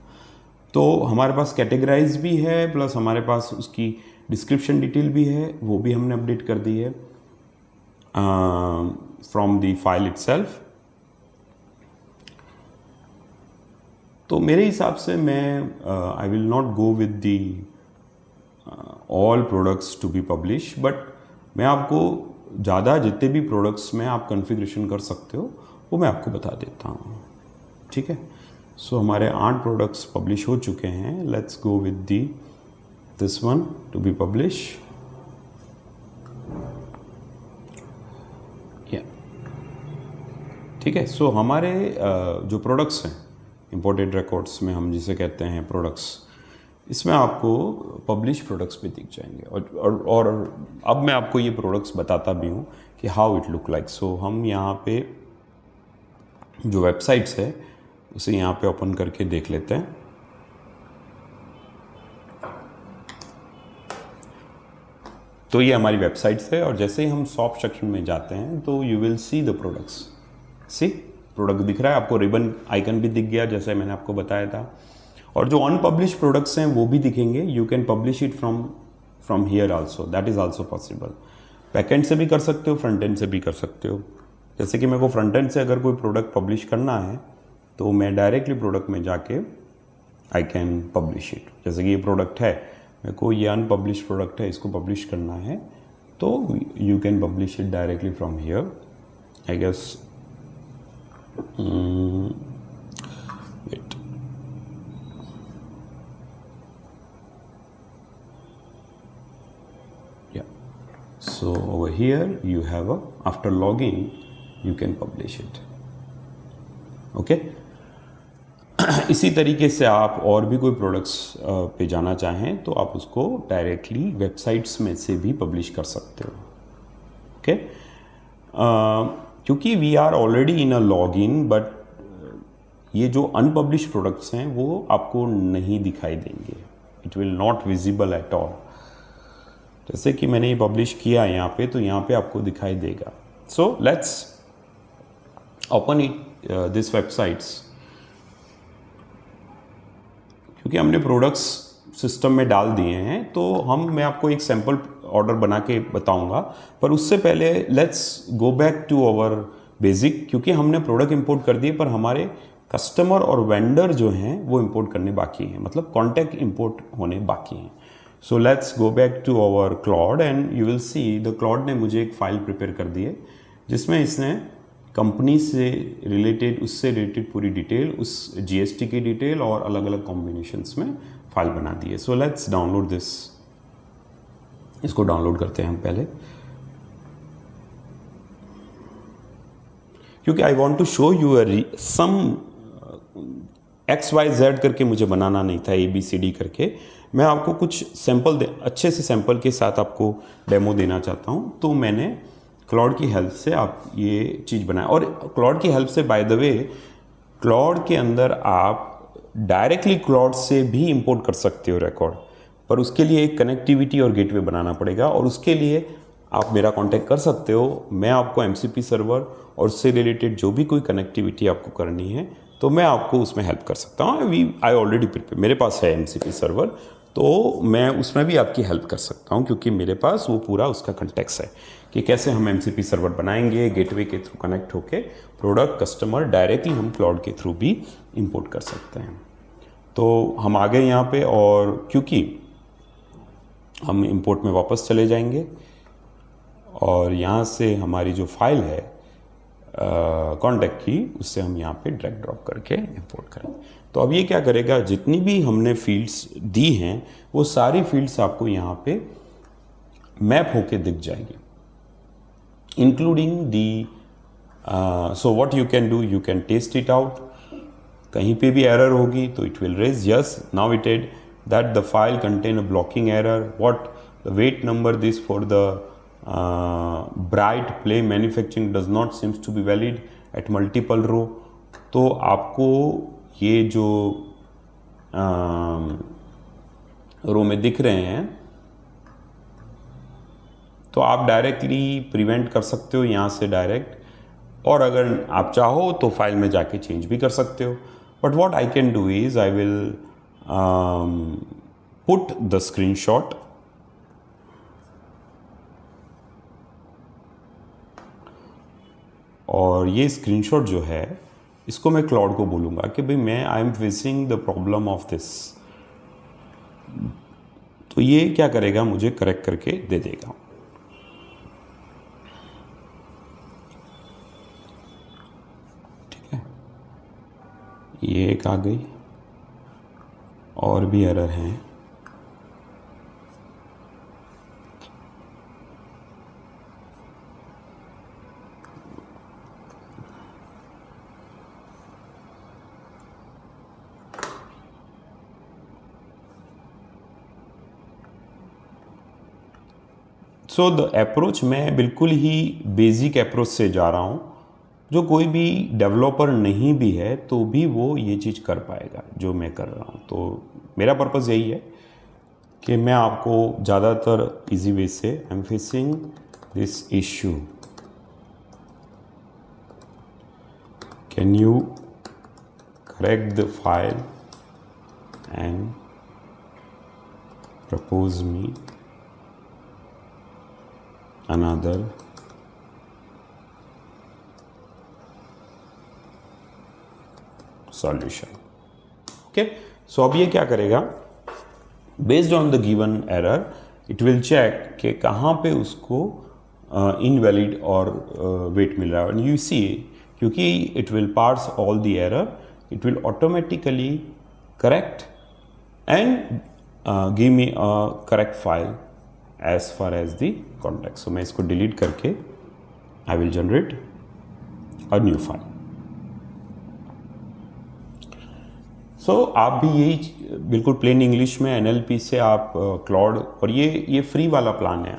तो हमारे पास कैटेगराइज भी है, प्लस हमारे पास उसकी डिस्क्रिप्शन डिटेल भी है, वो भी हमने अपडेट कर दी है फ्रॉम द फाइल इटसेल्फ। तो मेरे हिसाब से मैं I will not go with the all products to be publish, but मैं आपको ज़्यादा जितने भी प्रोडक्ट्स में आप कॉन्फ़िगरेशन कर सकते हो वो मैं आपको बता देता हूँ। ठीक है, सो हमारे 8 प्रोडक्ट्स पब्लिश हो चुके हैं। Let's go with the this one to be published. Yeah. ठीक है, सो हमारे जो प्रोडक्ट्स हैं इंपोर्टेड रिकॉर्ड्स में हम जिसे कहते हैं प्रोडक्ट्स, इसमें आपको पब्लिश प्रोडक्ट्स भी दिख जाएंगे और अब मैं आपको ये प्रोडक्ट्स बताता भी हूँ कि हाउ इट लुक लाइक। सो हम यहाँ पे जो वेबसाइट्स है उसे यहाँ पे ओपन करके देख लेते हैं। तो ये हमारी वेबसाइट्स है और जैसे ही हम शॉप सेक्शन में जाते हैं तो you will see the products. See product दिख रहा है आपको, रिबन आइकन भी दिख गया जैसे मैंने आपको बताया था, और जो अनपब्लिश प्रोडक्ट्स हैं वो भी दिखेंगे। You can publish it from here also, that is also possible. Backend से भी कर सकते हो, फ्रंट एंड से भी कर सकते हो। जैसे कि मेरे को फ्रंट एंड से अगर कोई प्रोडक्ट पब्लिश करना है तो मैं डायरेक्टली प्रोडक्ट में जाके आई कैन पब्लिश इट। जैसे कि ये प्रोडक्ट है, मेरे को ये अनपब्लिश प्रोडक्ट है, इसको पब्लिश करना है तो you can publish it directly from here. I guess wait, या so over here you have a, after logging you can publish it. Okay, इसी तरीके से आप और भी कोई प्रोडक्ट्स पे जाना चाहें तो आप उसको डायरेक्टली वेबसाइट्स में से भी पब्लिश कर सकते हो। ओके, क्योंकि we are already in a log in, but ये जो अनपब्लिश प्रोडक्ट्स हैं वो आपको नहीं दिखाई देंगे, it will not visible at all. जैसे कि मैंने ये पब्लिश किया है यहाँ पे, तो यहाँ पे आपको दिखाई देगा। So let's open it this websites, क्योंकि हमने प्रोडक्ट्स सिस्टम में डाल दिए हैं, तो मैं आपको एक सैम्पल ऑर्डर बना के बताऊंगा, पर उससे पहले let's go back to our basic, क्योंकि हमने प्रोडक्ट इंपोर्ट कर दिए पर हमारे कस्टमर और वेंडर जो हैं वो इंपोर्ट करने बाकी हैं, मतलब कॉन्टैक्ट इंपोर्ट होने बाकी हैं। So let's go back to our Claude and you will see the Claude ने मुझे एक फ़ाइल प्रिपेयर कर दी है, जिसमें इसने कंपनी से रिलेटेड, उससे रिलेटेड पूरी डिटेल, उस जीएसटी की डिटेल और अलग अलग कॉम्बिनेशंस में फाइल बना दी है। सो लेट्स डाउनलोड दिस, इसको डाउनलोड करते हैं हम पहले, क्योंकि I want to show you some XYZ करके मुझे बनाना नहीं था, ABCD करके। मैं आपको कुछ सैंपल अच्छे से सैंपल के साथ आपको डेमो देना चाहता हूँ, तो मैंने क्लॉड की हेल्प से आप ये चीज़ बनाए। और क्लॉड की हेल्प से, बाय द वे, क्लॉड के अंदर आप डायरेक्टली क्लॉड से भी इंपोर्ट कर सकते हो रिकॉर्ड, पर उसके लिए एक कनेक्टिविटी और गेटवे बनाना पड़ेगा, और उसके लिए आप मेरा कांटेक्ट कर सकते हो। मैं आपको MCP सर्वर और उससे रिलेटेड जो भी कोई कनेक्टिविटी आपको करनी है, तो मैं आपको उसमें हेल्प कर सकता हूँ। आई ऑलरेडी प्रिपेयर, मेरे पास है MCP सर्वर, तो मैं उसमें भी आपकी हेल्प कर सकता हूँ, क्योंकि मेरे पास वो पूरा उसका कंटेक्स्ट है कि कैसे हम MCP सर्वर बनाएंगे, गेटवे के थ्रू कनेक्ट होके प्रोडक्ट कस्टमर डायरेक्टली हम क्लाउड के थ्रू भी इंपोर्ट कर सकते हैं। तो हम आ गए यहाँ पे, और क्योंकि हम इंपोर्ट में वापस चले जाएंगे और यहाँ से हमारी जो फाइल है कॉन्टैक्ट की, उससे हम यहाँ पे ड्रैग ड्रॉप करके इंपोर्ट करेंगे। तो अब ये क्या करेगा, जितनी भी हमने फील्ड्स दी हैं वो सारी फील्ड्स आपको यहाँ पे मैप होके दिख जाएगी, including the. So what you can do, you can test it out. कहीं पे भी एरर होगी तो it will raise yes noted that the file contain a blocking error, what the wait number this for the bright play manufacturing does not seems to be valid at multiple row. तो आपको ये जो रो में दिख रहे हैं, तो आप डायरेक्टली प्रिवेंट कर सकते हो यहाँ से डायरेक्ट, और अगर आप चाहो तो फाइल में जाके चेंज भी कर सकते हो। But what I can do is I will put the screenshot, और ये स्क्रीनशॉट जो है इसको मैं क्लाउड को बोलूँगा कि भाई मैं आई am facing the problem of this, तो ये क्या करेगा, मुझे करेक्ट करके दे देगा। ठीक है, ये एक आ गई, और भी एरर हैं। सो द अप्रोच, मैं बिल्कुल ही बेसिक अप्रोच से जा रहा हूँ, जो कोई भी डेवलपर नहीं भी है तो भी वो ये चीज़ कर पाएगा जो मैं कर रहा हूँ। तो मेरा पर्पज़ यही है कि मैं आपको ज़्यादातर इजी वे से, I am facing this issue, can you correct the file and propose me another solution। Okay, so अब ये क्या करेगा, based on the given error it will check कि कहाँ पे उसको इनवैलिड और वेट मिल रहा है। एंड यू सी, क्योंकि it will parse all the error, it will automatically correct and give me a correct file as far as the context। so मैं इसको डिलीट करके I will generate a new file। so आप भी यही बिल्कुल plane English में NLP से आप क्लाउड, और ये फ्री वाला प्लान है,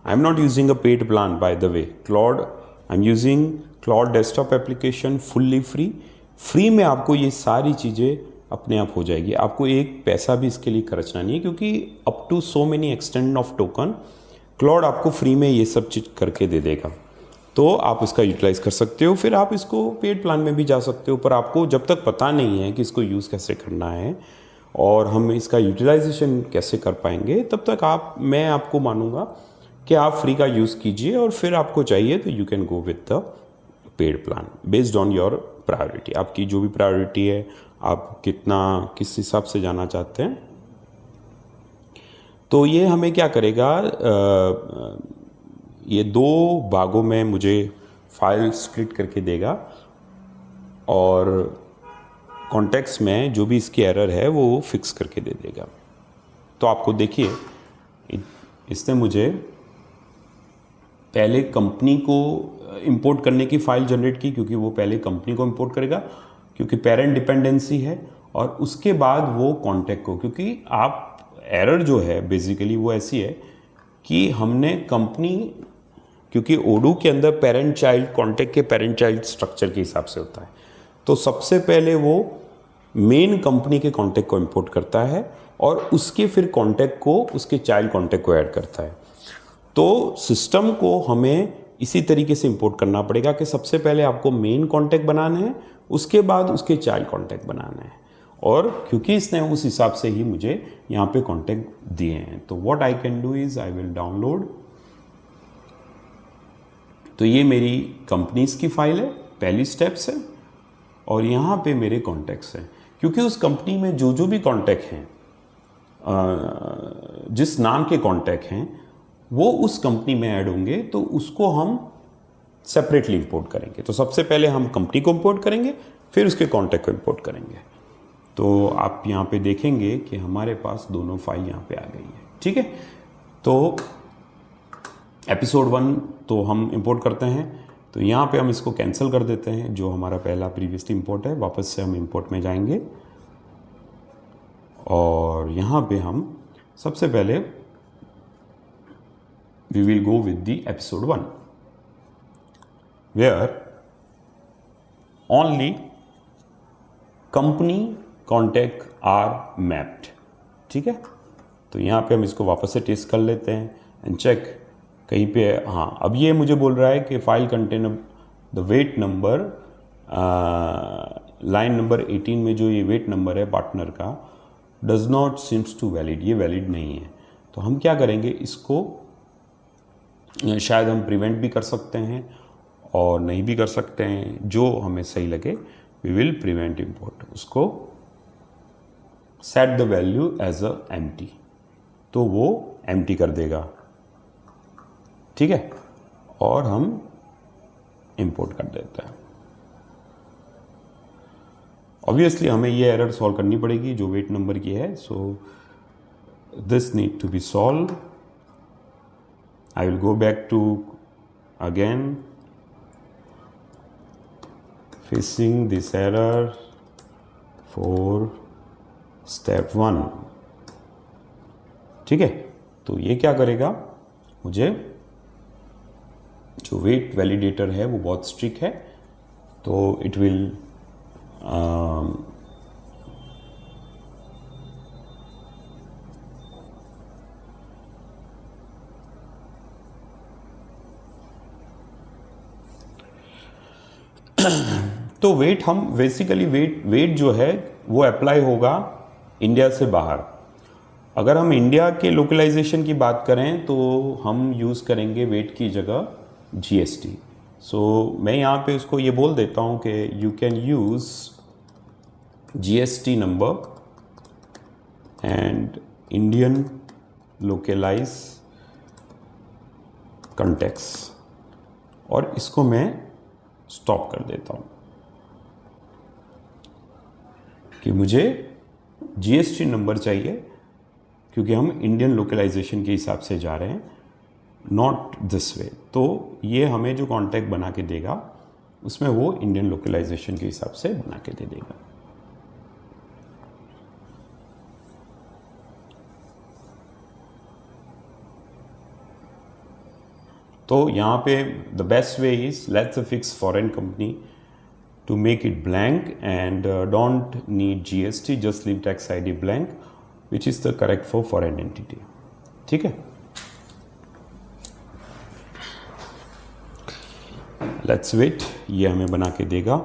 I am not using a paid plan by the way, Claude I am using Claude desktop application fully free में आपको ये सारी चीज़ें अपने आप हो जाएगी। आपको एक पैसा भी इसके लिए खर्चना नहीं है, क्योंकि up to so many extend of token Claude आपको फ्री में ये सब चीज़ करके दे देगा। तो आप इसका यूटिलाइज़ कर सकते हो। फिर आप इसको पेड प्लान में भी जा सकते हो, पर आपको जब तक पता नहीं है कि इसको यूज़ कैसे करना है और हम इसका यूटिलाइजेशन कैसे कर पाएंगे, तब तक मैं आपको मानूंगा कि आप फ्री का यूज़ कीजिए, और फिर आपको चाहिए तो you can go with the paid plan based on your priority. आपकी जो भी प्रायोरिटी है, आप किस हिसाब से जाना चाहते हैं। तो ये हमें क्या करेगा, ये 2 भागों में मुझे फाइल स्प्लिट करके देगा, और कॉन्टेक्स्ट में जो भी इसकी एरर है वो फिक्स करके दे देगा। तो आपको देखिए, इसने मुझे पहले कंपनी को इंपोर्ट करने की फ़ाइल जनरेट की, क्योंकि वो पहले कंपनी को इंपोर्ट करेगा, क्योंकि पेरेंट डिपेंडेंसी है, और उसके बाद वो कॉन्टैक्ट को, क्योंकि आप एरर जो है बेसिकली वो ऐसी है कि हमने कंपनी, क्योंकि ओडू के अंदर पेरेंट चाइल्ड कॉन्टैक्ट के पेरेंट चाइल्ड स्ट्रक्चर के हिसाब से होता है, तो सबसे पहले वो मेन कंपनी के कॉन्टैक्ट को इंपोर्ट करता है, और उसके फिर कॉन्टैक्ट को उसके चाइल्ड कॉन्टैक्ट को ऐड करता है। तो सिस्टम को हमें इसी तरीके से इंपोर्ट करना पड़ेगा कि सबसे पहले आपको मेन कॉन्टैक्ट बनाना है, उसके बाद उसके चाइल्ड कॉन्टैक्ट बनाना है, और क्योंकि इसने उस हिसाब से ही मुझे यहाँ पे कॉन्टैक्ट दिए हैं, तो what I can do is I will download. तो ये मेरी कंपनीज की फाइल है, पहली स्टेप्स है, और यहाँ पे मेरे कॉन्टैक्ट्स हैं, क्योंकि उस कंपनी में जो भी कॉन्टैक्ट हैं, जिस नाम के कॉन्टैक्ट हैं, वो उस कंपनी में ऐड होंगे, तो उसको हम सेपरेटली इंपोर्ट करेंगे। तो सबसे पहले हम कंपनी को इंपोर्ट करेंगे, फिर उसके कॉन्टैक्ट को इंपोर्ट करेंगे। तो आप यहाँ पे देखेंगे कि हमारे पास दोनों फाइल यहाँ पे आ गई है, ठीक है। तो एपिसोड 1 तो हम इंपोर्ट करते हैं, तो यहाँ पे हम इसको कैंसिल कर देते हैं, जो हमारा पहला प्रीवियसली इंपोर्ट है, वापस से हम इंपोर्ट में जाएंगे, और यहाँ पे हम सबसे पहले we will go with the episode 1 where only company contact are mapped, ठीक है। तो यहाँ पे हम इसको वापस से टेस्ट कर लेते हैं एंड चेक कहीं पे, हाँ अब ये मुझे बोल रहा है कि file contain the wait number, line number 18 में जो ये वेट नंबर है पार्टनर का does not seems to valid, ये वैलिड नहीं है। तो हम क्या करेंगे, इसको शायद हम प्रिवेंट भी कर सकते हैं और नहीं भी कर सकते हैं, जो हमें सही लगे वी विल प्रिवेंट इंपोर्ट, उसको set the value as a empty, तो वो एम्प्टी कर देगा, ठीक है, और हम इंपोर्ट कर देते हैं। ऑब्वियसली हमें ये एरर सॉल्व करनी पड़ेगी जो वेट नंबर की है, so this need to be solve. I will go back to again fixing this error for step 1, ठीक है। तो ये क्या करेगा, मुझे जो वेट वैलिडेटर है वो बहुत स्ट्रिक्ट है, तो इट विल तो वेट हम बेसिकली वेट जो है वो अप्लाई होगा इंडिया से बाहर। अगर हम इंडिया के लोकलाइजेशन की बात करें तो हम यूज़ करेंगे वेट की जगह जीएसटी। सो मैं यहाँ पे उसको ये बोल देता हूँ कि you can use GST number and Indian localise context, और इसको मैं स्टॉप कर देता हूँ कि मुझे जीएसटी नंबर चाहिए, क्योंकि हम इंडियन लोकलाइजेशन के हिसाब से जा रहे हैं, नॉट दिस वे। तो ये हमें जो कॉन्टैक्ट बना के देगा उसमें वो इंडियन लोकलाइजेशन के हिसाब से बना के दे देगा। तो यहाँ पे the best way is let's fix foreign company to make it blank and don't need GST, just leave tax ID blank, which is the correct for foreign entity. ठीक है, let's wait, ये हमें बना के देगा,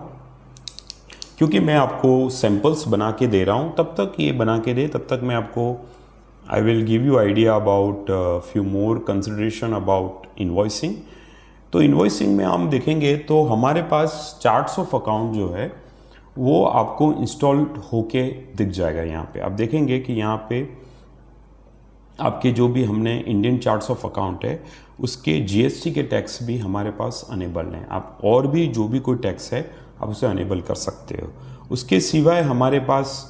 क्योंकि मैं आपको सैम्पल्स बना के दे रहा हूँ, तब तक ये बना के दे, तब तक मैं आपको I will give you idea about few more consideration about invoicing. तो इन्वॉइसिंग में हम देखेंगे तो हमारे पास चार्ट्स ऑफ अकाउंट जो है वो आपको इंस्टॉल्ड होके दिख जाएगा। यहाँ पे आप देखेंगे कि यहाँ पे आपके जो भी हमने इंडियन चार्ट्स ऑफ अकाउंट है उसके जीएसटी के टैक्स भी हमारे पास अनेबल हैं। आप और भी जो भी कोई टैक्स है आप उसे अनेबल कर सकते हो। उसके सिवाय हमारे पास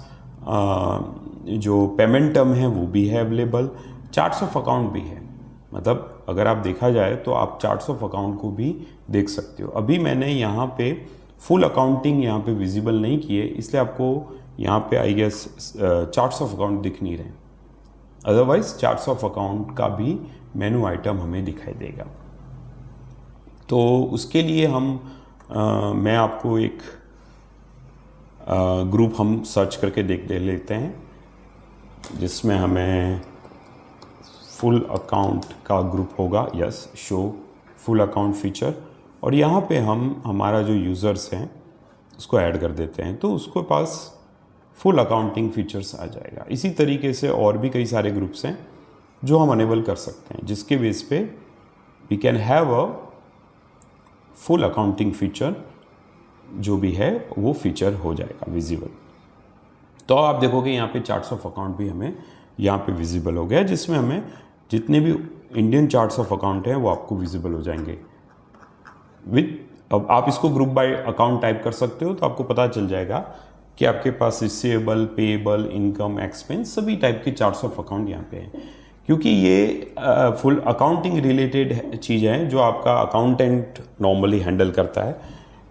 जो पेमेंट टर्म है वो भी है अवेलेबल, चार्ट्स ऑफ अकाउंट भी है। मतलब अगर आप देखा जाए तो आप चार्ट्स ऑफ अकाउंट को भी देख सकते हो। अभी मैंने यहाँ पे फुल अकाउंटिंग यहाँ पे विजिबल नहीं किए, इसलिए आपको यहाँ पे I guess charts of account दिख नहीं रहे। अदरवाइज चार्ट्स ऑफ अकाउंट का भी मेनू आइटम हमें दिखाई देगा। तो उसके लिए मैं आपको एक ग्रुप हम सर्च करके देख लेते हैं जिसमें हमें फुल अकाउंट का ग्रुप होगा। Yes, show full account feature, और यहाँ पे हम हमारा जो यूज़र्स हैं उसको ऐड कर देते हैं तो उसके पास फुल अकाउंटिंग फीचर्स आ जाएगा। इसी तरीके से और भी कई सारे ग्रुप्स हैं जो हम अनेबल कर सकते हैं, जिसके बेस पे we can have a full accounting feature जो भी है वो फीचर हो जाएगा विजिबल। तो आप देखोगे यहाँ पे चार्ट्स ऑफ अकाउंट भी हमें यहाँ पे विजिबल हो गया, जिसमें हमें जितने भी इंडियन चार्ट्स ऑफ अकाउंट हैं वो आपको विजिबल हो जाएंगे अब आप इसको ग्रुप बाय अकाउंट टाइप कर सकते हो तो आपको पता चल जाएगा कि आपके पास रिसीवेबल, पेएबल, इनकम, एक्सपेंस सभी टाइप के चार्ट्स ऑफ अकाउंट यहाँ पे हैं। क्योंकि ये फुल अकाउंटिंग रिलेटेड चीज़ है जो आपका अकाउंटेंट नॉर्मली हैंडल करता है।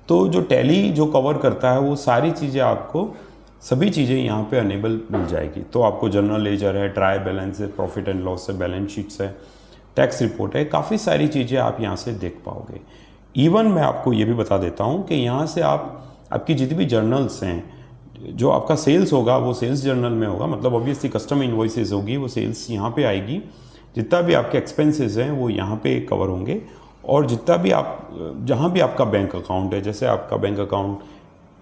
तो जो टैली जो कवर करता है वो सारी चीज़ें आपको सभी चीज़ें यहाँ पे अनेबल मिल जाएगी। तो आपको जनरल लेजर है, ट्रायल बैलेंस है, प्रॉफिट एंड लॉस है, बैलेंस शीट्स है, टैक्स रिपोर्ट है, काफ़ी सारी चीज़ें आप यहाँ से देख पाओगे। इवन मैं आपको ये भी बता देता हूँ कि यहाँ से आपकी जितनी भी जर्नल्स हैं, जो आपका सेल्स होगा वो सेल्स जर्नल में होगा, मतलब ऑब्वियसली कस्टम इन्वॉइसेस होगी वो सेल्स यहाँ पे आएगी। जितना भी आपके एक्सपेंसेस हैं वो यहाँ पे कवर होंगे, और जितना भी जहाँ भी आपका बैंक अकाउंट है, जैसे आपका बैंक अकाउंट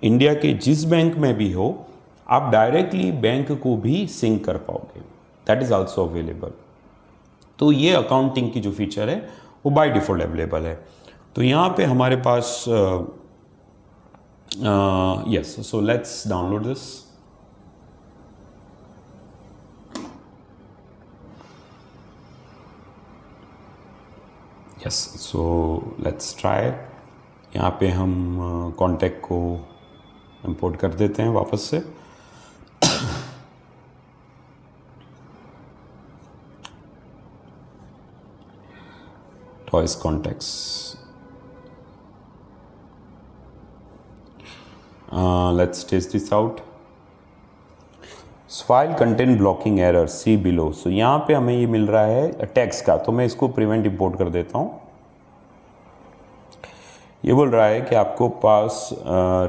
इंडिया के जिस बैंक में भी हो, आप डायरेक्टली बैंक को भी सिंक कर पाओगे, दैट इज़ आल्सो अवेलेबल। तो ये अकाउंटिंग की जो फीचर है वो बाय डिफ़ॉल्ट अवेलेबल है। तो यहाँ पे हमारे पास yes, so let's download this. Yes, so let's try. यहाँ पे हम कॉन्टैक्ट को इंपोर्ट कर देते हैं वापस से। Toys contacts, let's test this out. File content blocking error see below. So यहाँ पे हमें ये मिल रहा है टैक्स का, तो मैं इसको प्रिवेंट इंपोर्ट कर देता हूँ। ये बोल रहा है कि आपको पास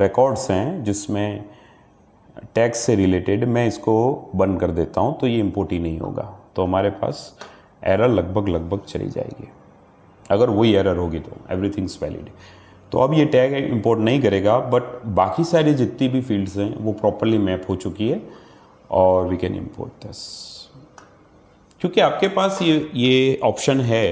रिकॉर्ड्स हैं जिसमें टैक्स से रिलेटेड, मैं इसको बंद कर देता हूँ तो ये इंपोर्ट ही नहीं होगा। तो हमारे पास एरर लगभग चली जाएगी। अगर वही एरर होगी तो एवरीथिंग्स वैलिड। तो अब ये टैग इंपोर्ट नहीं करेगा, बट बाकी सारी जितनी भी फील्ड्स हैं वो प्रॉपरली मैप हो चुकी है और वी कैन इंपोर्ट दिस। क्योंकि आपके पास ये ऑप्शन है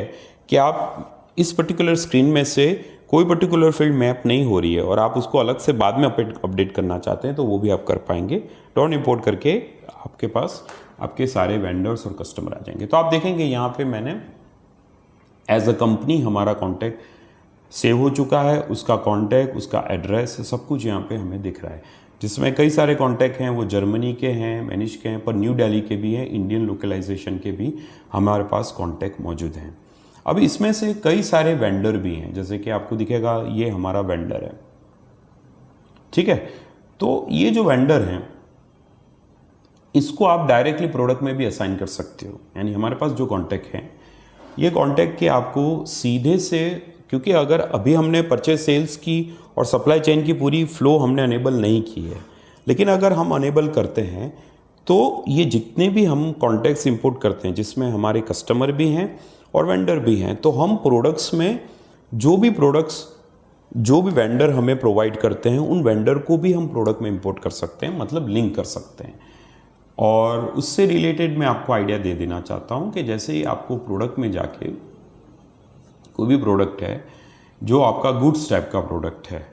कि आप इस पर्टिकुलर स्क्रीन में से कोई पर्टिकुलर फील्ड मैप नहीं हो रही है और आप उसको अलग से बाद में अपडेट करना चाहते हैं तो वो भी आप कर पाएंगे। डॉट इंपोर्ट करके आपके पास आपके सारे वेंडर्स और कस्टमर आ जाएंगे। तो आप देखेंगे यहाँ पे मैंने एज अ कंपनी हमारा कॉन्टैक्ट सेव हो चुका है, उसका कॉन्टैक्ट, उसका एड्रेस, सब कुछ यहाँ पे हमें दिख रहा है, जिसमें कई सारे कॉन्टैक्ट हैं वो जर्मनी के हैं, मैनिश के हैं, पर न्यू दिल्ली के भी हैं, इंडियन लोकलाइजेशन के भी हमारे पास कॉन्टैक्ट मौजूद हैं। अब इसमें से कई सारे वेंडर भी हैं, जैसे कि आपको दिखेगा ये हमारा वेंडर है, ठीक है। तो ये जो वेंडर हैं इसको आप डायरेक्टली प्रोडक्ट में भी असाइन कर सकते हो। यानी हमारे पास जो कॉन्टैक्ट हैं ये कांटेक्ट के आपको सीधे से, क्योंकि अगर अभी हमने परचेज सेल्स की और सप्लाई चेन की पूरी फ्लो हमने अनेबल नहीं की है, लेकिन अगर हम अनेबल करते हैं तो ये जितने भी हम कॉन्टैक्ट्स इंपोर्ट करते हैं जिसमें हमारे कस्टमर भी हैं और वेंडर भी हैं, तो हम प्रोडक्ट्स में जो भी वेंडर हमें प्रोवाइड करते हैं उन वेंडर को भी हम प्रोडक्ट में इंपोर्ट कर सकते हैं, मतलब लिंक कर सकते हैं। और उससे रिलेटेड मैं आपको आइडिया दे देना चाहता हूं कि जैसे ही आपको प्रोडक्ट में जाके कोई भी प्रोडक्ट है जो आपका गुड्स टाइप का प्रोडक्ट है,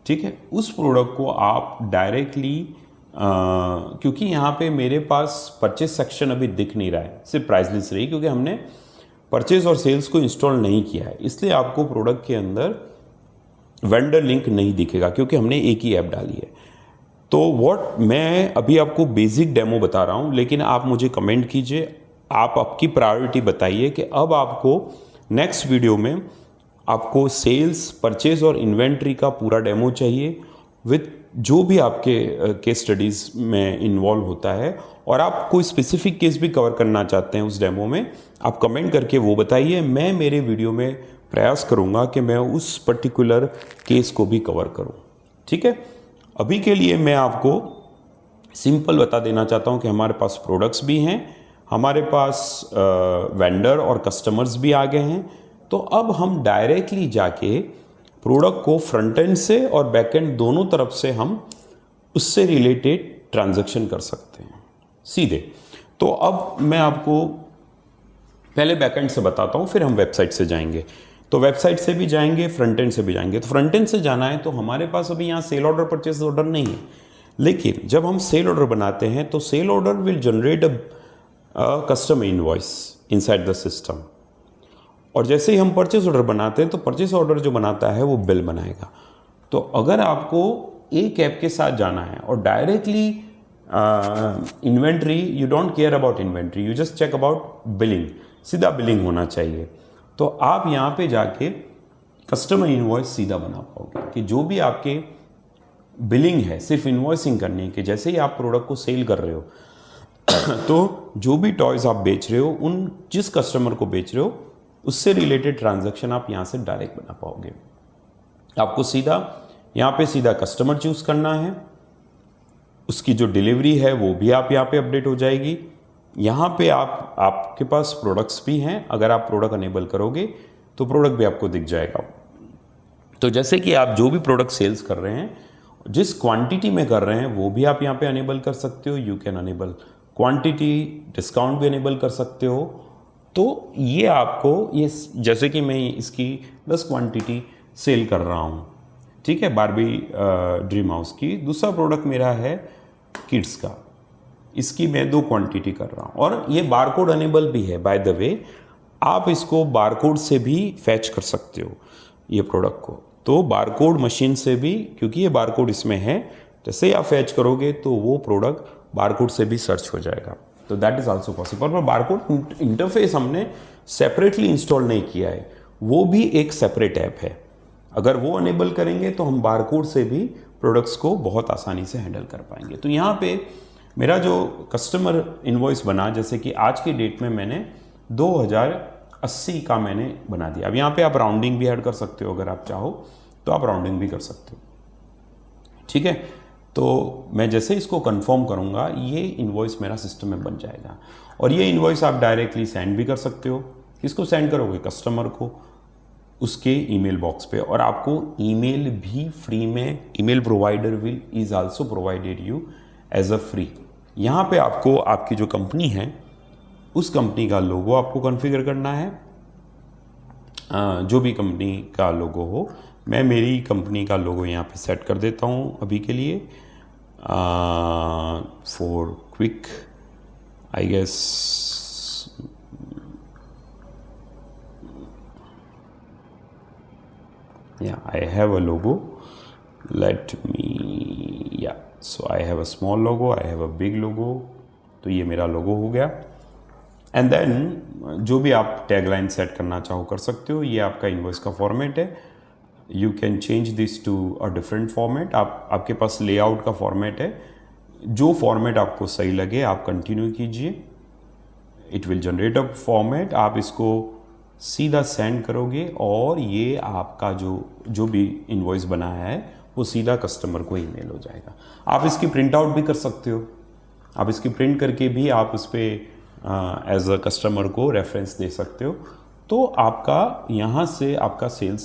ठीक है, उस प्रोडक्ट को आप डायरेक्टली, क्योंकि यहाँ पे मेरे पास परचेज सेक्शन अभी दिख नहीं रहा है, सिर्फ प्राइस लिस्ट रही, क्योंकि हमने परचेज और सेल्स को इंस्टॉल नहीं किया है, इसलिए आपको प्रोडक्ट के अंदर वेंडर लिंक नहीं दिखेगा क्योंकि हमने एक ही ऐप डाली है। तो मैं अभी आपको बेसिक डेमो बता रहा हूँ, लेकिन आप मुझे कमेंट कीजिए, आप आपकी प्रायोरिटी बताइए कि अब आपको नेक्स्ट वीडियो में आपको सेल्स, परचेज और इन्वेंट्री का पूरा डेमो चाहिए विथ जो भी आपके केस स्टडीज़ में इन्वॉल्व होता है, और आप कोई स्पेसिफिक केस भी कवर करना चाहते हैं उस डेमो में, आप कमेंट करके वो बताइए। मैं मेरे वीडियो में प्रयास करूँगा कि मैं उस पर्टिकुलर केस को भी कवर करूँ, ठीक है। अभी के लिए मैं आपको सिंपल बता देना चाहता हूँ कि हमारे पास प्रोडक्ट्स भी हैं, हमारे पास वेंडर और कस्टमर्स भी आ गए हैं। तो अब हम डायरेक्टली जाके प्रोडक्ट को फ्रंट एंड से और बैक एंड दोनों तरफ से हम उससे रिलेटेड ट्रांजैक्शन कर सकते हैं सीधे। तो अब मैं आपको पहले बैक एंड से बताता हूँ, फिर हम वेबसाइट से जाएंगे। तो वेबसाइट से भी जाएंगे, फ्रंट एंड से भी जाएंगे। तो फ्रंट एंड से जाना है तो हमारे पास अभी यहाँ सेल ऑर्डर, परचेज ऑर्डर नहीं है, लेकिन जब हम सेल ऑर्डर बनाते हैं तो sale order will generate a customer invoice inside the system, और जैसे ही हम परचेज ऑर्डर बनाते हैं तो परचेज ऑर्डर जो बनाता है वो बिल बनाएगा। तो अगर आपको एक ऐप के साथ जाना है और directly inventory, you don't care about inventory, you just check about billing, सीधा बिलिंग होना चाहिए, तो आप यहाँ पे जाके कस्टमर इनवॉइस सीधा बना पाओगे कि जो भी आपके बिलिंग है सिर्फ इन्वॉइसिंग करने के। जैसे ही आप प्रोडक्ट को सेल कर रहे हो तो जो भी टॉयज़ आप बेच रहे हो, उन जिस कस्टमर को बेच रहे हो उससे रिलेटेड ट्रांजैक्शन आप यहाँ से डायरेक्ट बना पाओगे। आपको सीधा यहाँ पे सीधा कस्टमर चूज करना है, उसकी जो डिलीवरी है वो भी आप यहाँ पे अपडेट हो जाएगी। यहाँ पे आपके पास प्रोडक्ट्स भी हैं, अगर आप प्रोडक्ट अनेबल करोगे तो प्रोडक्ट भी आपको दिख जाएगा। तो जैसे कि आप जो भी प्रोडक्ट सेल्स कर रहे हैं, जिस क्वांटिटी में कर रहे हैं वो भी आप यहाँ पे अनेबल कर सकते हो। You can enable quantity, discount भी अनेबल कर सकते हो। तो ये आपको, ये जैसे कि मैं इसकी 10 क्वांटिटी सेल कर रहा हूँ, ठीक है, बारबी ड्रीम हाउस की। दूसरा प्रोडक्ट मेरा है किड्स का, इसकी मैं 2 क्वांटिटी कर रहा हूँ, और ये बारकोड अनेबल भी है बाय द वे। आप इसको बारकोड से भी फैच कर सकते हो ये प्रोडक्ट को, तो बारकोड मशीन से भी, क्योंकि ये बारकोड इसमें है, जैसे ही आप फैच करोगे तो वो प्रोडक्ट बारकोड से भी सर्च हो जाएगा। तो दैट इज ऑल्सो पॉसिबल। पर बारकोड इंटरफेस हमने सेपरेटली इंस्टॉल नहीं किया है, वो भी एक सेपरेट ऐप है। अगर वो अनेबल करेंगे तो हम बारकोड से भी प्रोडक्ट्स को बहुत आसानी से हैंडल कर पाएंगे। तो यहाँ पे मेरा जो कस्टमर इनवॉइस बना, जैसे कि आज की डेट में मैंने 2080 का मैंने बना दिया। अब यहाँ पे आप राउंडिंग भी ऐड कर सकते हो, अगर आप चाहो तो आप राउंडिंग भी कर सकते हो, ठीक है। तो मैं जैसे इसको कंफर्म करूँगा ये इनवॉइस मेरा सिस्टम में बन जाएगा, और ये इनवॉइस आप डायरेक्टली सेंड भी कर सकते हो। किसको सेंड करोगे? कस्टमर को, उसके ईमेल बॉक्स पे। और आपको ईमेल भी फ्री में, email provider will is also provided you as a free. यहाँ पे आपको आपकी जो कंपनी है उस कंपनी का लोगो आपको कॉन्फ़िगर करना है, जो भी कंपनी का लोगो हो। मैं मेरी कंपनी का लोगो यहाँ पे सेट कर देता हूँ अभी के लिए, for quick I guess. Yeah, I have a logo. Let me, yeah, so I have a small logo, I have a big logo. तो ये मेरा लोगो हो गया। एंड देन जो भी आप टैगलाइन सेट करना चाहो कर सकते हो। ये आपका इनवॉइस का फॉर्मेट है। You can change this to a different format. आपके पास लेआउट का फॉर्मेट है, जो फॉर्मेट आपको सही लगे आप कंटिन्यू कीजिए। It will generate a format, आप इसको सीधा सेंड करोगे और ये आपका जो भी इनवॉइस बना है वो सीधा कस्टमर को ईमेल हो जाएगा। आप इसकी प्रिंट आउट भी कर सकते हो, आप इसकी प्रिंट करके भी आप उस पर एज अ कस्टमर को रेफरेंस दे सकते हो। तो आपका यहाँ से आपका सेल्स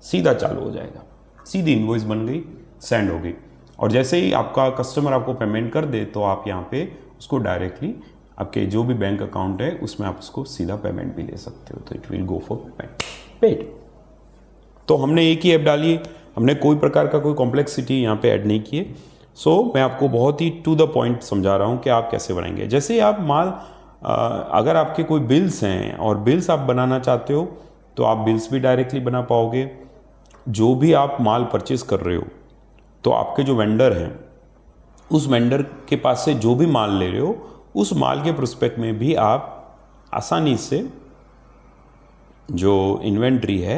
सीधा चालू हो जाएगा, सीधी इनवॉइस बन गई, सेंड हो गई, और जैसे ही आपका कस्टमर आपको पेमेंट कर दे तो आप यहाँ पे उसको डायरेक्टली आपके जो भी बैंक अकाउंट है उसमें आप उसको सीधा पेमेंट भी ले सकते हो। तो it will go for payment paid. तो हमने एक ही ऐप डाली है, हमने कोई प्रकार का कोई कॉम्प्लेक्सिटी यहाँ पे ऐड नहीं की है। सो मैं आपको बहुत ही टू द पॉइंट समझा रहा हूँ कि आप कैसे बनाएंगे। जैसे ही आप अगर आपके कोई बिल्स हैं और बिल्स आप बनाना चाहते हो तो आप बिल्स भी डायरेक्टली बना पाओगे। जो भी आप माल परचेज कर रहे हो तो आपके जो वेंडर हैं उस वेंडर के पास से जो भी माल ले रहे हो उस माल के प्रोस्पेक्ट में भी आप आसानी से जो इन्वेंट्री है,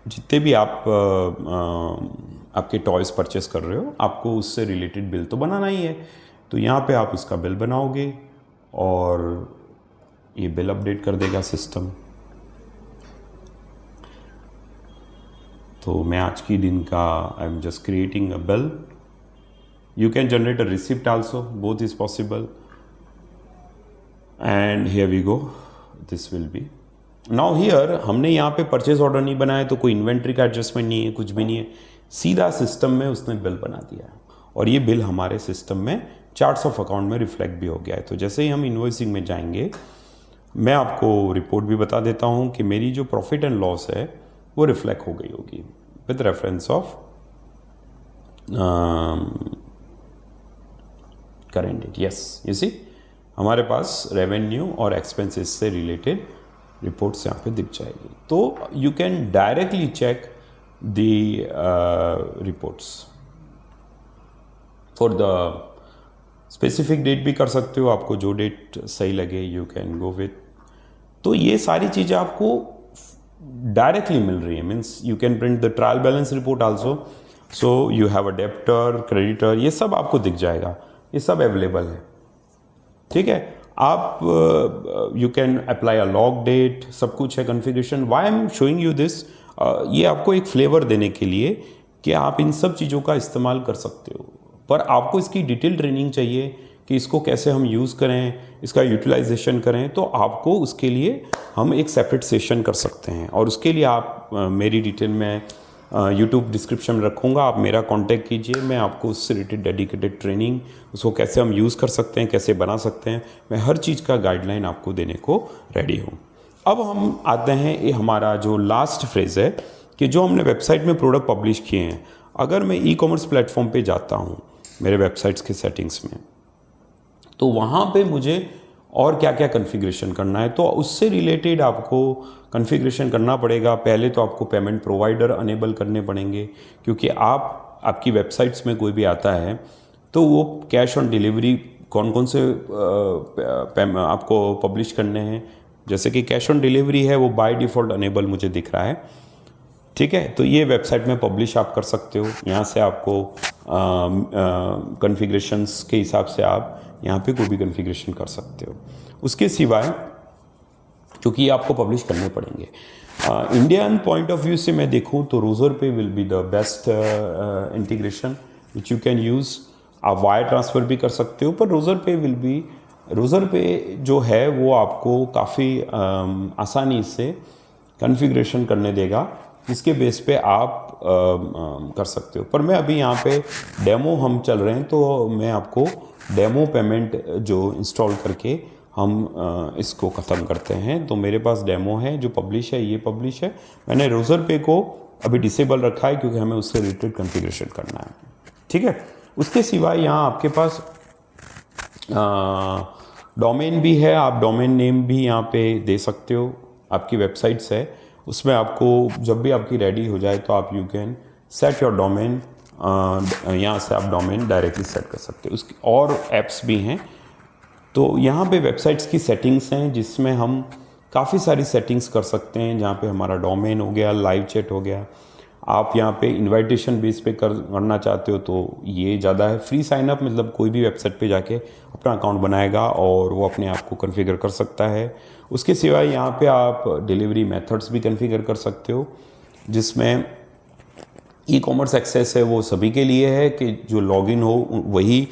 जितने भी आप आपके टॉयज़ परचेस कर रहे हो आपको उससे रिलेटेड बिल तो बनाना ही है। तो यहाँ पे आप उसका बिल बनाओगे और ये बिल अपडेट कर देगा सिस्टम। तो मैं आज की दिन का I am just creating a bill. You can generate a receipt also, both is possible. And here we go, this will be. Now here हमने यहाँ पे परचेज ऑर्डर नहीं बनाया तो कोई इन्वेंट्री का एडजस्टमेंट नहीं है, कुछ भी नहीं है, सीधा सिस्टम में उसने बिल बना दिया है और ये बिल हमारे सिस्टम में चार्ट्स ऑफ अकाउंट में रिफ्लेक्ट भी हो गया है। तो जैसे ही हम इन्वॉइसिंग में जाएंगे मैं आपको रिपोर्ट भी बता देता हूँ कि मेरी जो प्रॉफिट एंड लॉस है वो रिफ्लेक्ट हो गई होगी with reference of current date. Yes, you see हमारे पास रेवेन्यू और एक्सपेंसेस से रिलेटेड रिपोर्ट्स यहाँ पे दिख जाएगी। तो you can directly check the reports for the specific date भी कर सकते हो, आपको जो डेट सही लगे यू कैन गो विथ। तो ये सारी चीज़ें आपको डायरेक्टली मिल रही है, means you can print the trial balance report also. So you have a debtor, creditor, ये सब आपको दिख जाएगा, ये सब अवेलेबल है। ठीक है, आप you can apply a log date, सब कुछ है configuration. Why I am showing you this, ये आपको एक फ्लेवर देने के लिए कि आप इन सब चीज़ों का इस्तेमाल कर सकते हो, पर आपको इसकी डिटेल ट्रेनिंग चाहिए कि इसको कैसे हम यूज़ करें, इसका यूटिलाइजेशन करें। तो आपको उसके लिए हम एक सेपरेट सेशन कर सकते हैं और उसके लिए आप मेरी डिटेल में यूट्यूब डिस्क्रिप्शन में रखूँगा, आप मेरा कांटेक्ट कीजिए, मैं आपको उससे रिलेटेड डेडिकेटेड ट्रेनिंग, उसको कैसे हम यूज़ कर सकते हैं, कैसे बना सकते हैं, मैं हर चीज़ का गाइडलाइन आपको देने को रेडी हूँ। अब हम आते हैं, ये हमारा जो लास्ट फ्रेज़ है कि जो हमने वेबसाइट में प्रोडक्ट पब्लिश किए हैं, अगर मैं ई कॉमर्स प्लेटफॉर्म पे जाता हूँ मेरे वेबसाइट्स के सेटिंग्स में, तो वहाँ पे मुझे और क्या क्या कॉन्फ़िगरेशन करना है, तो उससे रिलेटेड आपको कॉन्फ़िगरेशन करना पड़ेगा। पहले तो आपको पेमेंट प्रोवाइडर अनेबल करने पड़ेंगे, क्योंकि आपकी वेबसाइट्स में कोई भी आता है तो वो कैश ऑन डिलीवरी कौन कौन से आपको पब्लिश करने हैं। जैसे कि कैश ऑन डिलीवरी है वो बाय डिफ़ॉल्ट अनेबल मुझे दिख रहा है। ठीक है, तो ये वेबसाइट में पब्लिश आप कर सकते हो। यहाँ से आपको कॉन्फ़िगरेशंस के हिसाब से आप यहाँ पे कोई भी कॉन्फ़िगरेशन कर सकते हो। उसके सिवाय क्योंकि ये आपको पब्लिश करने पड़ेंगे, इंडियन पॉइंट ऑफ व्यू से मैं देखूँ तो Razorpay will be the best integration which you can use. आप वायर ट्रांसफ़र भी कर सकते हो, पर रोज़रपे जो है वो आपको काफ़ी आसानी से कॉन्फ़िगरेशन करने देगा, जिसके बेस पे आप कर सकते हो। पर मैं अभी यहाँ पे डेमो हम चल रहे हैं, तो मैं आपको डेमो पेमेंट जो इंस्टॉल करके हम इसको ख़त्म करते हैं। तो मेरे पास डेमो है जो पब्लिश है, ये पब्लिश है। मैंने रोज़रपे को अभी डिसेबल रखा है क्योंकि हमें उससे रिलेटेड कॉन्फ़िगरेशन करना है। ठीक है, उसके सिवाय यहाँ आपके पास डोमेन भी है, आप डोमेन नेम भी यहाँ पे दे सकते हो। आपकी वेबसाइट्स है उसमें आपको जब भी आपकी रेडी हो जाए तो आप you can set your domain, यहाँ से आप डोमेन डायरेक्टली सेट कर सकते हो। उसकी और ऐप्स भी हैं। तो यहाँ पे वेबसाइट्स की सेटिंग्स हैं जिसमें हम काफ़ी सारी सेटिंग्स कर सकते हैं, जहाँ पे हमारा डोमेन हो गया, लाइव चैट हो गया। आप यहाँ पे इनविटेशन बेस पे करना चाहते हो तो ये ज़्यादा है। फ्री साइन अप मतलब कोई भी वेबसाइट पे जाके अपना अकाउंट बनाएगा और वो अपने आप को कॉन्फ़िगर कर सकता है। उसके सिवाय यहाँ पे आप डिलीवरी मेथड्स भी कॉन्फ़िगर कर सकते हो, जिसमें ई कॉमर्स एक्सेस है वो सभी के लिए है कि जो लॉगिन हो वही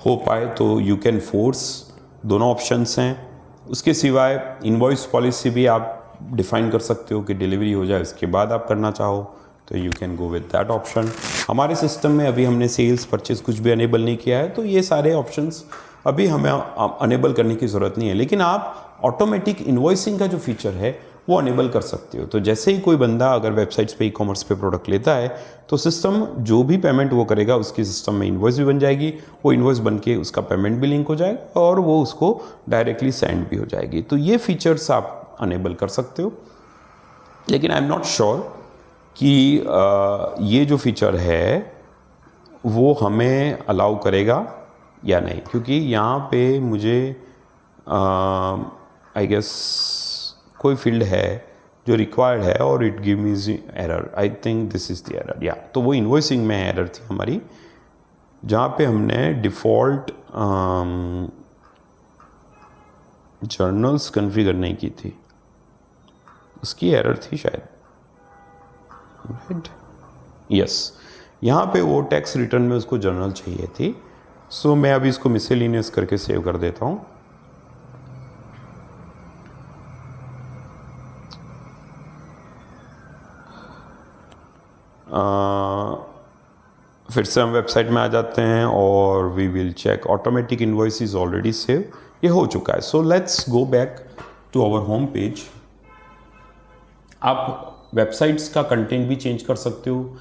हो पाए, तो यू कैन फोर्स, दोनों ऑप्शंस हैं। उसके सिवाय इनवॉइस पॉलिसी भी आप डिफाइन कर सकते हो कि डिलीवरी हो जाए उसके बाद आप करना चाहो तो you can go with that option. हमारे सिस्टम में अभी हमने सेल्स परचेज कुछ भी अनेबल नहीं किया है, तो ये सारे ऑप्शंस अभी हमें अनेबल करने की ज़रूरत नहीं है। लेकिन आप ऑटोमेटिक इन्वॉइसिंग का जो फीचर है वो अनेबल कर सकते हो। तो जैसे ही कोई बंदा अगर वेबसाइट्स पे ई कॉमर्स पे प्रोडक्ट लेता है तो सिस्टम जो भी पेमेंट वो करेगा उसकी सिस्टम में इन्वॉइस भी बन जाएगी, वो इन्वॉइस बन के उसका पेमेंट भी लिंक हो जाएगा और वो उसको डायरेक्टली सेंड भी हो जाएगी। तो ये फीचर्स आप अनेबल कर सकते हो। लेकिन आई एम नॉट श्योर कि ये जो फीचर है वो हमें अलाउ करेगा या नहीं, क्योंकि यहाँ पे मुझे आई गेस कोई फील्ड है जो रिक्वायर्ड है और it give me error. I think this is the error, या तो वो इन्वॉइसिंग में एरर थी हमारी, जहाँ पे हमने डिफ़ॉल्ट जर्नल्स कॉन्फ़िगर नहीं की थी, उसकी एरर थी शायद, राइट? यस, यहाँ पे वो टैक्स रिटर्न में उसको जर्नल चाहिए थी। सो मैं अभी इसको मिसलेनियस करके सेव कर देता हूँ। फिर से हम वेबसाइट में आ जाते हैं और we will check automatic invoice is already save, ये हो चुका है। So let's go back to our home page. आप वेबसाइट्स का कंटेंट भी चेंज कर सकते हो,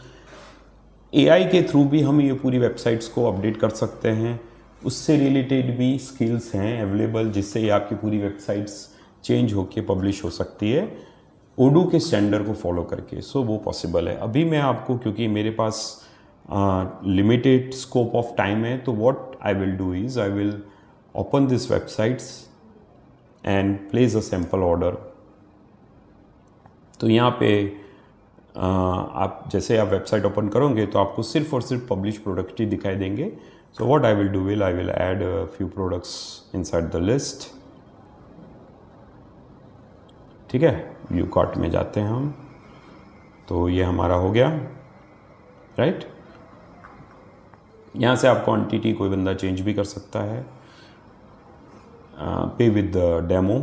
एआई के थ्रू भी हम ये पूरी वेबसाइट्स को अपडेट कर सकते हैं। उससे रिलेटेड भी स्किल्स हैं अवेलेबल, जिससे ये आपकी पूरी वेबसाइट्स चेंज होके पब्लिश हो सकती है ओडू के स्टैंडर्ड को फॉलो करके। सो वो पॉसिबल है। अभी मैं आपको, क्योंकि मेरे पास लिमिटेड स्कोप ऑफ टाइम है, तो what I will do is I will open this websites and place a sample order. तो यहाँ पे आप जैसे आप वेबसाइट ओपन करोगे तो आपको सिर्फ और सिर्फ पब्लिश प्रोडक्ट ही दिखाई देंगे। So what I will do I will add few products inside the list. ठीक है, व्यू कार्ट में जाते हैं हम, तो ये हमारा हो गया, राइट? यहाँ से आप क्वांटिटी कोई बंदा चेंज भी कर सकता है। पे विद डेमो,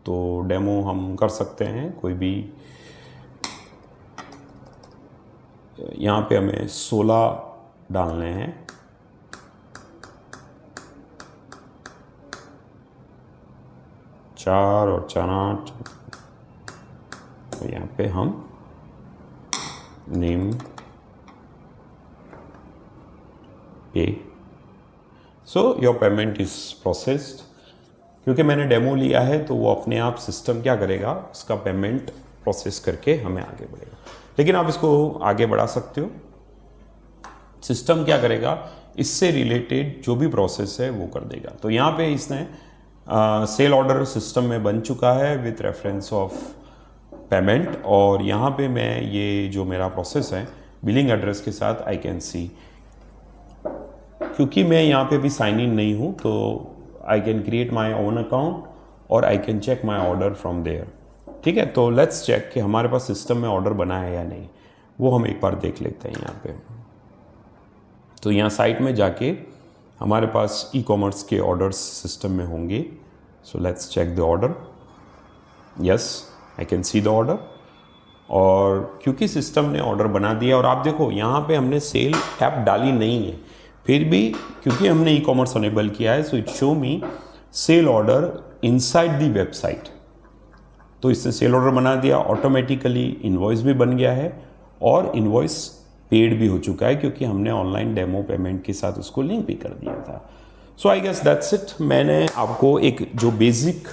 तो डेमो हम कर सकते हैं कोई भी। यहाँ पे हमें 16 डालने हैं। चार और 4 8, तो यहाँ पे हम नेम पे। So your payment is processed. क्योंकि मैंने डेमो लिया है तो वो अपने आप सिस्टम क्या करेगा, उसका पेमेंट प्रोसेस करके हमें आगे बढ़ेगा। लेकिन आप इसको आगे बढ़ा सकते हो। सिस्टम क्या करेगा, इससे रिलेटेड जो भी प्रोसेस है वो कर देगा। तो यहाँ पे इसने सेल ऑर्डर सिस्टम में बन चुका है विथ रेफरेंस ऑफ पेमेंट, और यहाँ पे मैं ये जो मेरा प्रोसेस है बिलिंग एड्रेस के साथ आई कैन सी, क्योंकि मैं यहाँ पे भी साइन इन नहीं हूँ तो I can create my own account और I can check my order from there. ठीक है, तो लेट्स चेक कि हमारे पास सिस्टम में ऑर्डर बना है या नहीं, वो हम एक बार देख लेते हैं यहाँ पे। तो यहाँ साइट में जाके हमारे पास ई कॉमर्स के ऑर्डर्स सिस्टम में होंगे। So let's check the order. Yes, I can see the order. और क्योंकि सिस्टम ने ऑर्डर बना दिया, और आप देखो यहाँ पे हमने सेल ऐप डाली नहीं है, फिर भी क्योंकि हमने ई कॉमर्स अनेबल किया है, so it show me sale order inside the website. तो इससे सेल ऑर्डर बना दिया, ऑटोमेटिकली इनवॉइस भी बन गया है और इनवॉइस पेड भी हो चुका है, क्योंकि हमने ऑनलाइन डेमो पेमेंट के साथ उसको लिंक भी कर दिया था। सो आई गेस दैट्स इट। मैंने आपको एक जो बेसिक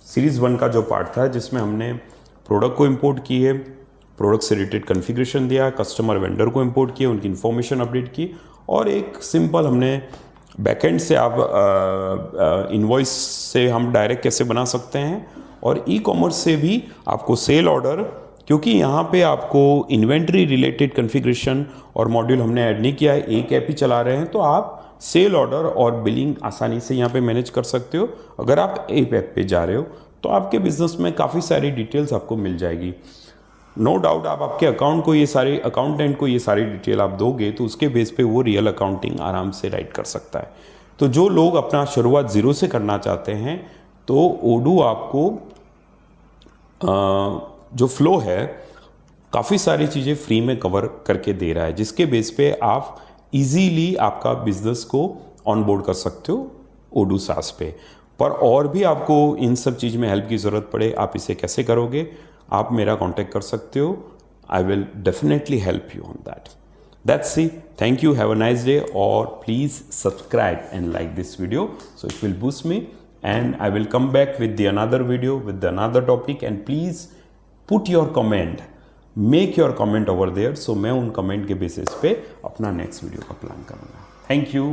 सीरीज़ 1 का जो पार्ट था, जिसमें हमने प्रोडक्ट को इंपोर्ट किए, प्रोडक्ट से रिलेटेड कॉन्फ़िगरेशन दिया, कस्टमर वेंडर को इंपोर्ट किए, उनकी इन्फॉर्मेशन अपडेट की, और एक सिंपल हमने बैकएंड से आप इनवॉइस से हम डायरेक्ट कैसे बना सकते हैं, और ई कॉमर्स से भी आपको सेल ऑर्डर क्योंकि यहाँ पे आपको इन्वेंट्री रिलेटेड कॉन्फ़िगरेशन और मॉड्यूल हमने ऐड नहीं किया है, एक ऐप ही चला रहे हैं, तो आप सेल ऑर्डर और बिलिंग आसानी से यहाँ पे मैनेज कर सकते हो। अगर आप एक ऐप पे जा रहे हो तो आपके बिजनेस में काफ़ी सारी डिटेल्स आपको मिल जाएगी। नो डाउट आप आपके अकाउंटेंट को ये सारी डिटेल आप दोगे तो उसके बेस पे वो रियल अकाउंटिंग आराम से राइट कर सकता है। तो जो लोग अपना शुरुआत ज़ीरो से करना चाहते हैं तो ओडू आपको जो फ्लो है काफ़ी सारी चीज़ें फ्री में कवर करके दे रहा है, जिसके बेस पे आप इजीली आपका बिजनेस को ऑनबोर्ड कर सकते हो ओडू सास पे। पर और भी आपको इन सब चीज़ में हेल्प की ज़रूरत पड़े, आप इसे कैसे करोगे, आप मेरा कांटेक्ट कर सकते हो। I will definitely help you on that. That's it. Thank you. Have a nice day. Or please subscribe and like this video, so it will boost me. And I will come back with the another video with the another topic. And please put your comment. Make your comment over there. So मैं उन comment के basis पे अपना next video का plan करूँगा. Thank you.